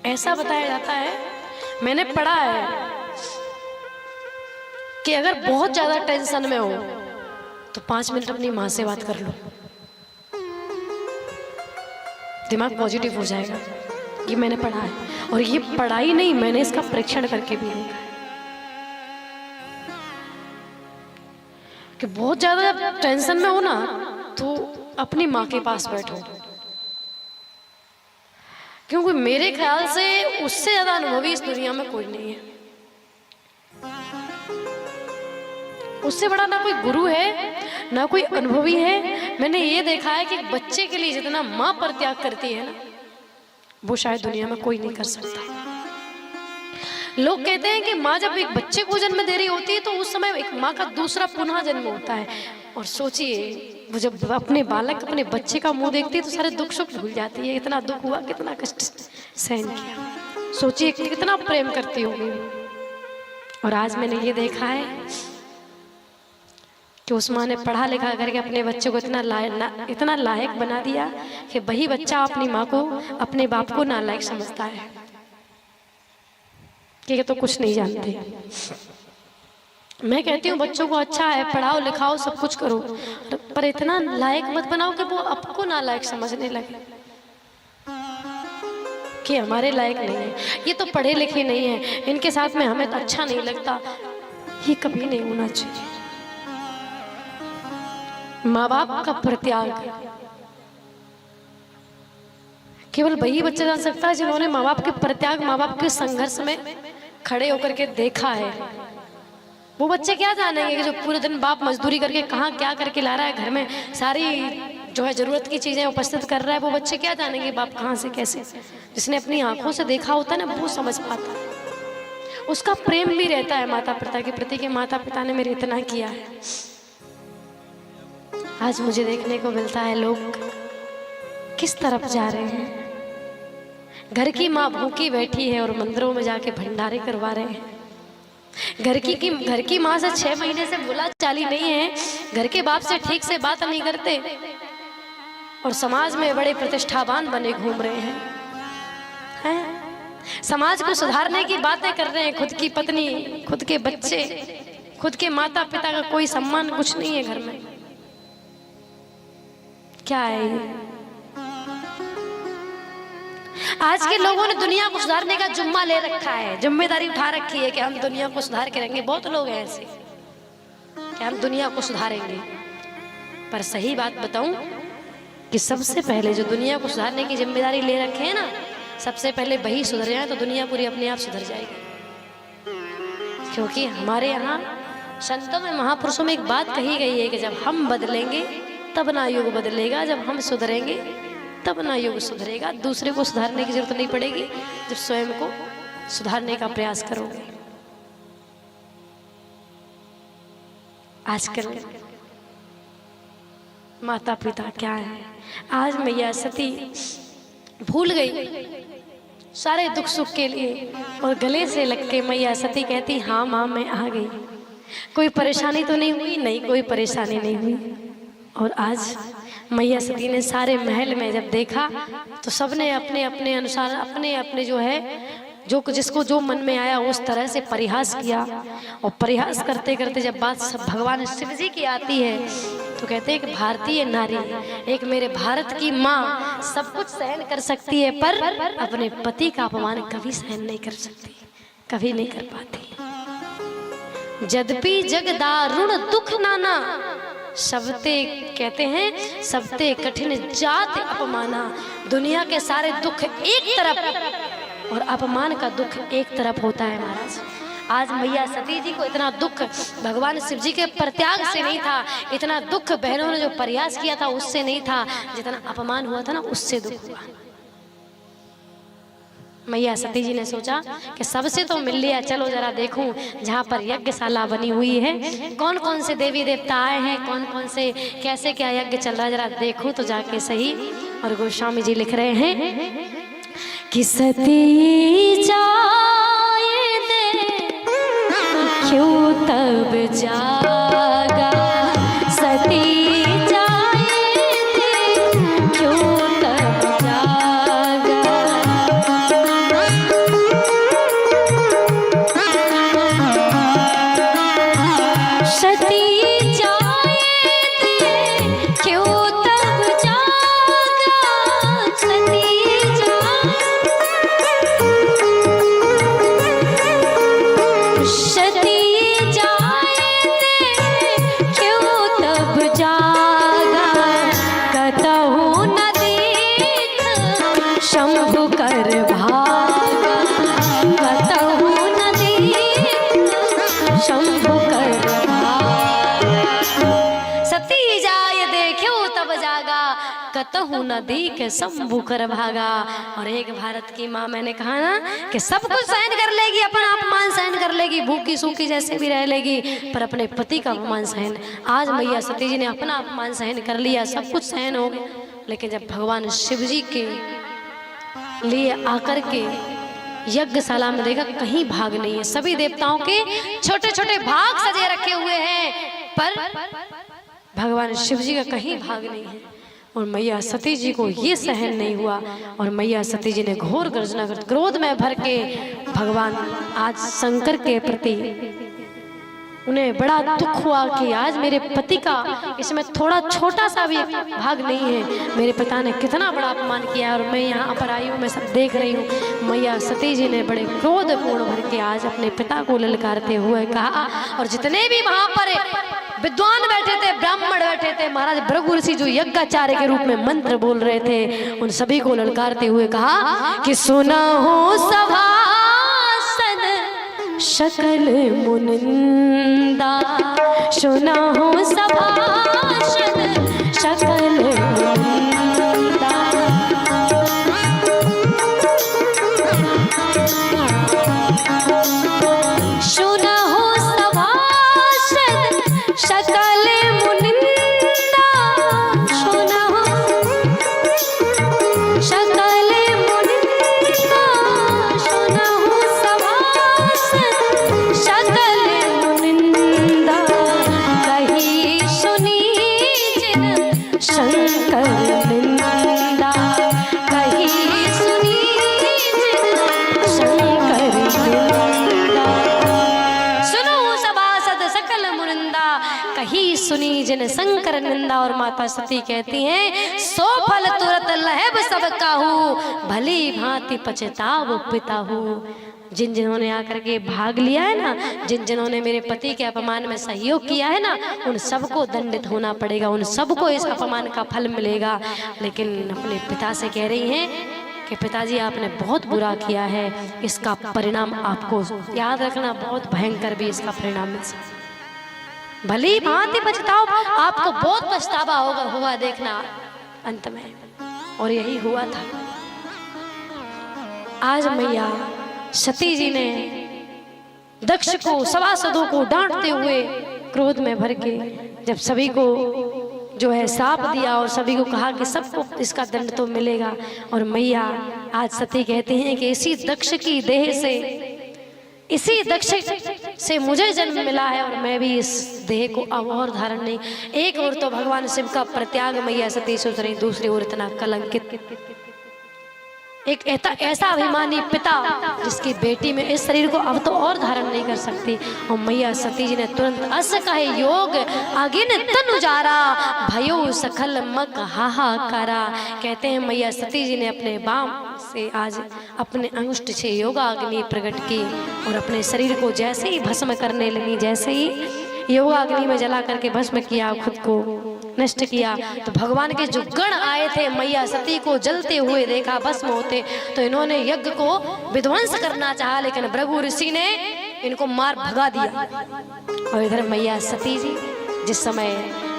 ऐसा बताया जाता है, मैंने पढ़ा है कि अगर बहुत ज्यादा टेंशन में हो तो 5 मिनट अपनी माँ से बात कर लो, दिमाग पॉजिटिव हो जाएगा। ये मैंने पढ़ा है, और ये पढ़ाई नहीं, मैंने इसका परीक्षण करके भी देखा है कि बहुत ज्यादा जब टेंशन में हो ना तो अपनी माँ के पास बैठो, क्योंकि मेरे ख्याल से उससे ज्यादा अनुभवी इस दुनिया में कोई नहीं है। उससे बड़ा ना कोई गुरु है ना कोई अनुभवी है। मैंने ये देखा है कि बच्चे के लिए जितना माँ परित्याग करती है ना, वो शायद दुनिया में कोई नहीं कर सकता। लोग कहते हैं कि माँ जब एक बच्चे को जन्म दे रही होती है तो उस समय एक माँ का दूसरा पुनः जन्म होता है। और सोचिए वो जब अपने बालक अपने बच्चे का मुंह देखती है तो सारे दुख सुख भूल जाती है। इतना दुख हुआ, कितना कष्ट सहन किया, सोचिए कितना प्रेम करती होगी। और आज मैंने ये देखा है कि उस माँ ने पढ़ा लिखा करके अपने बच्चे को इतना लायक बना दिया कि वही बच्चा अपनी माँ को, अपने बाप को नालायक समझता है कि ये तो कुछ नहीं जानते। मैं कहती हूँ बच्चों को अच्छा है, पढ़ाओ लिखाओ सब कुछ करो, पर इतना लायक मत बनाओ कि वो आपको नालायक समझने लगे कि हमारे लायक नहीं है, ये तो पढ़े लिखे नहीं है, इनके साथ में हमें तो अच्छा नहीं लगता। ये कभी नहीं होना चाहिए। माँ बाप का परित्याग केवल वही बच्चा जान सकता है जिन्होंने माँ बाप के परित्याग, माँ बाप के संघर्ष में खड़े होकर के देखा है। वो बच्चे क्या जानेंगे कि जो पूरे दिन बाप मजदूरी करके कहाँ क्या करके ला रहा है, घर में सारी जो है जरूरत की चीजें उपस्थित कर रहा है, वो बच्चे क्या जानेंगे बाप कहाँ से कैसे। जिसने अपनी आंखों से देखा होता है ना, वो समझ पाता है, उसका प्रेम भी रहता है माता पिता के प्रति कि माता पिता ने मेरे इतना किया है। आज मुझे देखने को मिलता है लोग किस तरफ जा रहे हैं। घर की माँ भूखी बैठी है और मंदिरों में जाके भंडारे करवा रहे हैं। घर की माँ से 6 महीने से बोला चाली नहीं है, घर के बाप से ठीक से बात नहीं करते और समाज में बड़े प्रतिष्ठावान बने घूम रहे हैं। समाज को सुधारने की बातें कर रहे हैं। खुद की पत्नी, खुद के बच्चे, खुद के माता पिता का कोई सम्मान कुछ नहीं है घर में। क्या है ये? आज के लोगों ने दुनिया को सुधारने का जुम्मा ले रखा है, जिम्मेदारी उठा रखी है कि हम दुनिया को सुधार के रहेंगे। बहुत लोग हैं ऐसे कि हम दुनिया को सुधारेंगे, पर सही बात बताऊं कि सबसे पहले जो दुनिया को सुधारने की जिम्मेदारी ले रखे हैं ना, सबसे पहले वही सुधर जाए तो दुनिया पूरी अपने आप सुधर जाएगी। क्योंकि हमारे यहाँ संतों में, महापुरुषों में एक बात कही गई है कि जब हम बदलेंगे तब ना युग बदलेगा, जब हम सुधरेंगे तब ना युग सुधरेगा। दूसरे को सुधारने की जरूरत नहीं पड़ेगी जब स्वयं को सुधारने का प्रयास करोगे। आजकल माता पिता क्या है, आज मैया सती भूल गई सारे दुख सुख के लिए और गले से लग के मैया सती कहती हाँ माँ मैं आ गई। कोई परेशानी तो नहीं हुई? नहीं, कोई परेशानी नहीं हुई। और आज मैया सती ने सारे महल में जब देखा तो सबने अपने अपने अनुसार अपने अपने जो है जो जिसको जो मन में आया उस तरह से परिहास किया। और परिहास करते करते जब बात भगवान शिव जी की आती है तो कहते हैं कि भारतीय नारी, एक मेरे भारत की माँ सब कुछ सहन कर सकती है पर अपने पति का अपमान कभी सहन नहीं कर सकती, कभी नहीं कर पाती। यद्यपि जग दारुण दुख नाना, सबते कहते हैं सबते कठिन जात अपमाना। दुनिया के सारे दुख एक तरफ और अपमान का दुख एक तरफ होता है महाराज। आज मैया सती जी को इतना दुख भगवान शिव जी के परित्याग से नहीं था, इतना दुख बहनों ने जो प्रयास किया था उससे नहीं था, जितना अपमान हुआ था ना उससे दुख हुआ। मैया सती जी ने सोचा कि सबसे तो मिल लिया, चलो जरा देखूं जहाँ पर यज्ञशाला बनी हुई है कौन कौन से देवी देवता आए हैं, कौन कौन से कैसे क्या यज्ञ चल रहा है, जरा देखूं तो जाके सही। और गोस्वामी जी लिख रहे हैं कि सती जाए दे क्यों तब जागा, सती जाए दे क्यों तब जागा। कतहु न दीख शंभु कर भागा। और एक भारत की माँ, मैंने कहा ना कि सब कुछ सहन कर लेगी, अपना अपमान सहन कर लेगी, भूखी सूखी जैसे भी रह लेगी, पर अपने पति का अपमान सहन। आज मैया सती जी ने अपना अपमान सहन कर लिया, सब कुछ सहन हो गया, लेकिन जब भगवान शिव जी के लिए आकर के यज्ञशाला में देखा कहीं भाग नहीं है, सभी देवताओं के छोटे छोटे भाग सजे रखे हुए हैं, पर भगवान शिव जी का कहीं भाग नहीं है। और मैया सती जी को ये सहन नहीं हुआ, और मैया सती जी ने घोर गर्जना कर क्रोध में भर के भगवान आज शंकर के प्रति उन्हें बड़ा दुख हुआ कि आज मेरे पति का इसमें थोड़ा छोटा सा भी भाग नहीं है, मेरे पिता ने कितना बड़ा अपमान किया और मैं यहाँ पर आई हूँ, मैं सब देख रही हूँ। मैया सती जी ने बड़े क्रोधपूर्ण भर के आज अपने पिता को ललकारते हुए कहा, और जितने भी वहां पर विद्वान बैठे थे, ब्राह्मण बैठे थे, महाराज भृगु ऋषि जो यज्ञाचार्य के रूप में मंत्र बोल रहे थे, उन सभी को ललकारते हुए कहा कि सुना हो सभासन शकल मुनिंदा, सुना हो सभासन शकल मुनिंदा। सुना हो सभासन शकल मुनिंदा, सुना हो शकल मुनिंदा, सुना हो सभासन शकल मुनिंदा। कही सुनी जिन शंकर निंदा, कही सुनी जिन शंकर निंदा। सुनो सभासद सकल मुनिंदा, कही सुनी जिन शंकर निंदा। और माता सती कहती हैं, सो फल तुरत लहब सब काहू, भली भांति पछताव पिताहू। जिन जिन्होंने आकर के भाग लिया है ना, जिन जिन्होंने मेरे पति के अपमान में सहयोग किया है ना, उन सबको दंडित होना पड़ेगा, उन सबको इस अपमान का फल मिलेगा। लेकिन अपने पिता से कह रही हैं कि पिताजी आपने बहुत बुरा किया है, इसका परिणाम आपको याद रखना, बहुत भयंकर भी इसका परिणाम मिल सकता। भली भांति पछताओ, आपको बहुत पछतावा हुआ देखना अंत में। और यही हुआ था। आज मैया सती जी ने दक्ष को, सभासदों को डांटते हुए क्रोध में भर के जब सभी को जो है साप दिया और सभी को कहा कि सबको इसका दंड तो मिलेगा। और मैया आज सती कहती हैं कि इसी दक्ष की देह से, इसी दक्ष से मुझे जन्म मिला है, और मैं भी इस देह को अब और धारण नहीं। एक ओर तो भगवान शिव का प्रत्याग मैया सती सोच रही, दूसरी ओर इतना कलंकित एक ऐसा अभिमानी पिता जिसकी बेटी में इस शरीर को अब तो और धारण नहीं कर सकती। और मैया सती जी ने तुरंत अस कहे योग आगिन तनु जारा, भयो सखल मक हाहाकारा। कहते हैं मैया सती जी ने अपने बाम से आज अपने अंगुष्ठ से योगा अग्नि प्रकट की और अपने शरीर को जैसे ही भस्म करने लगी, जैसे ही योगा अग्नि में जला करके भस्म किया, खुद को नष्ट किया, तो भगवान के जो गण आए थे मैया सती को जलते हुए देखा, भस्म होते, तो इन्होंने यज्ञ को विध्वंस करना चाहा, लेकिन भृगु ऋषि ने इनको मार भगा दिया। और इधर मैया सती जी जिस समय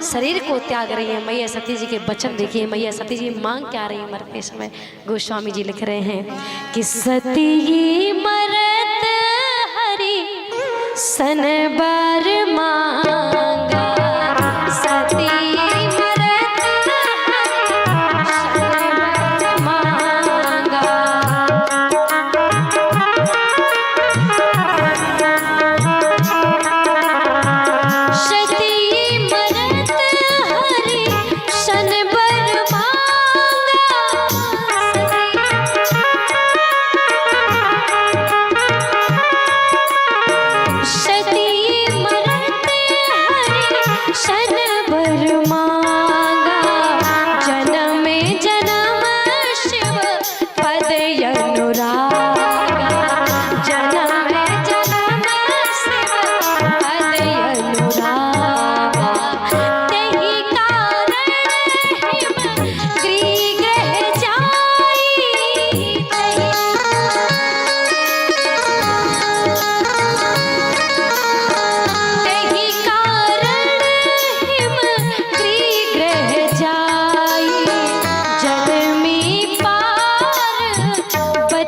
शरीर को त्याग रही है, मैया सती जी के वचन देखिए, मैया सती जी मांग क्या रही है मरते समय। गोस्वामी जी लिख रहे हैं कि सती मरत हरि सन बर मांगा, सती मरत हरि सन बर मांगा। सती मरत हरि सन बर मांगा, सती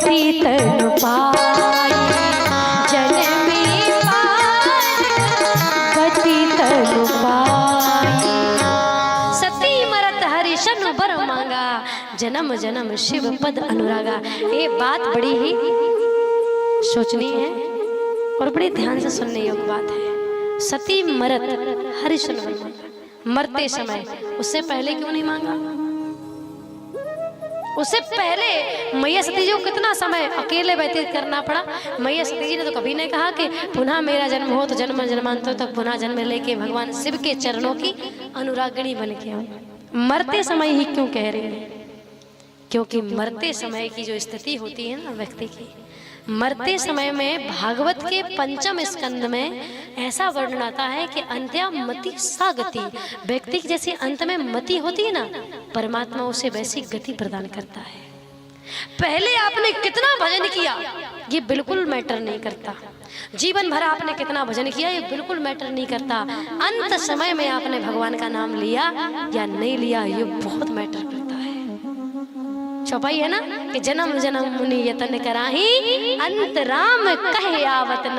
गति तनु पाई, जन्मी पार गति तनु पाई। सती मरत हरिशन बर मांगा, जन्म जन्म शिव पद अनुरागा। ये बात बड़ी ही सोचनी है और बड़ी ध्यान से सुनने योग्य बात है। सती मरत हरिशन बर मांगा, मरते समय, उससे पहले क्यों नहीं मांगा? उससे पहले मैया सती जी को कितना समय अकेले व्यतीत करना पड़ा। मैया सती जी ने तो कभी नहीं कहा कि पुनः मेरा जन्म हो तो जन्म जन्मांतरों तक पुनः जन्म लेके भगवान शिव के चरणों की अनुरागिणी बन के आऊं। मरते समय ही क्यों कह रहे हैं? क्योंकि मरते समय की जो स्थिति होती है ना व्यक्ति की, मरते समय में भागवत के 5वें स्कंद में ऐसा वर्णन आता है कि अंत्या मति सा गति, व्यक्ति की जैसी अंत में मति होती है ना, परमात्मा उसे वैसी गति प्रदान करता है। पहले आपने कितना भजन किया ये बिल्कुल मैटर नहीं करता, जीवन भर आपने कितना भजन किया ये बिल्कुल मैटर नहीं करता, अंत समय में आपने भगवान का नाम लिया या नहीं लिया ये बहुत मैटर करता है। चौपाई है ना कि जन्म जन्म मुनि यतन कराही, अंत राम कहे आवत न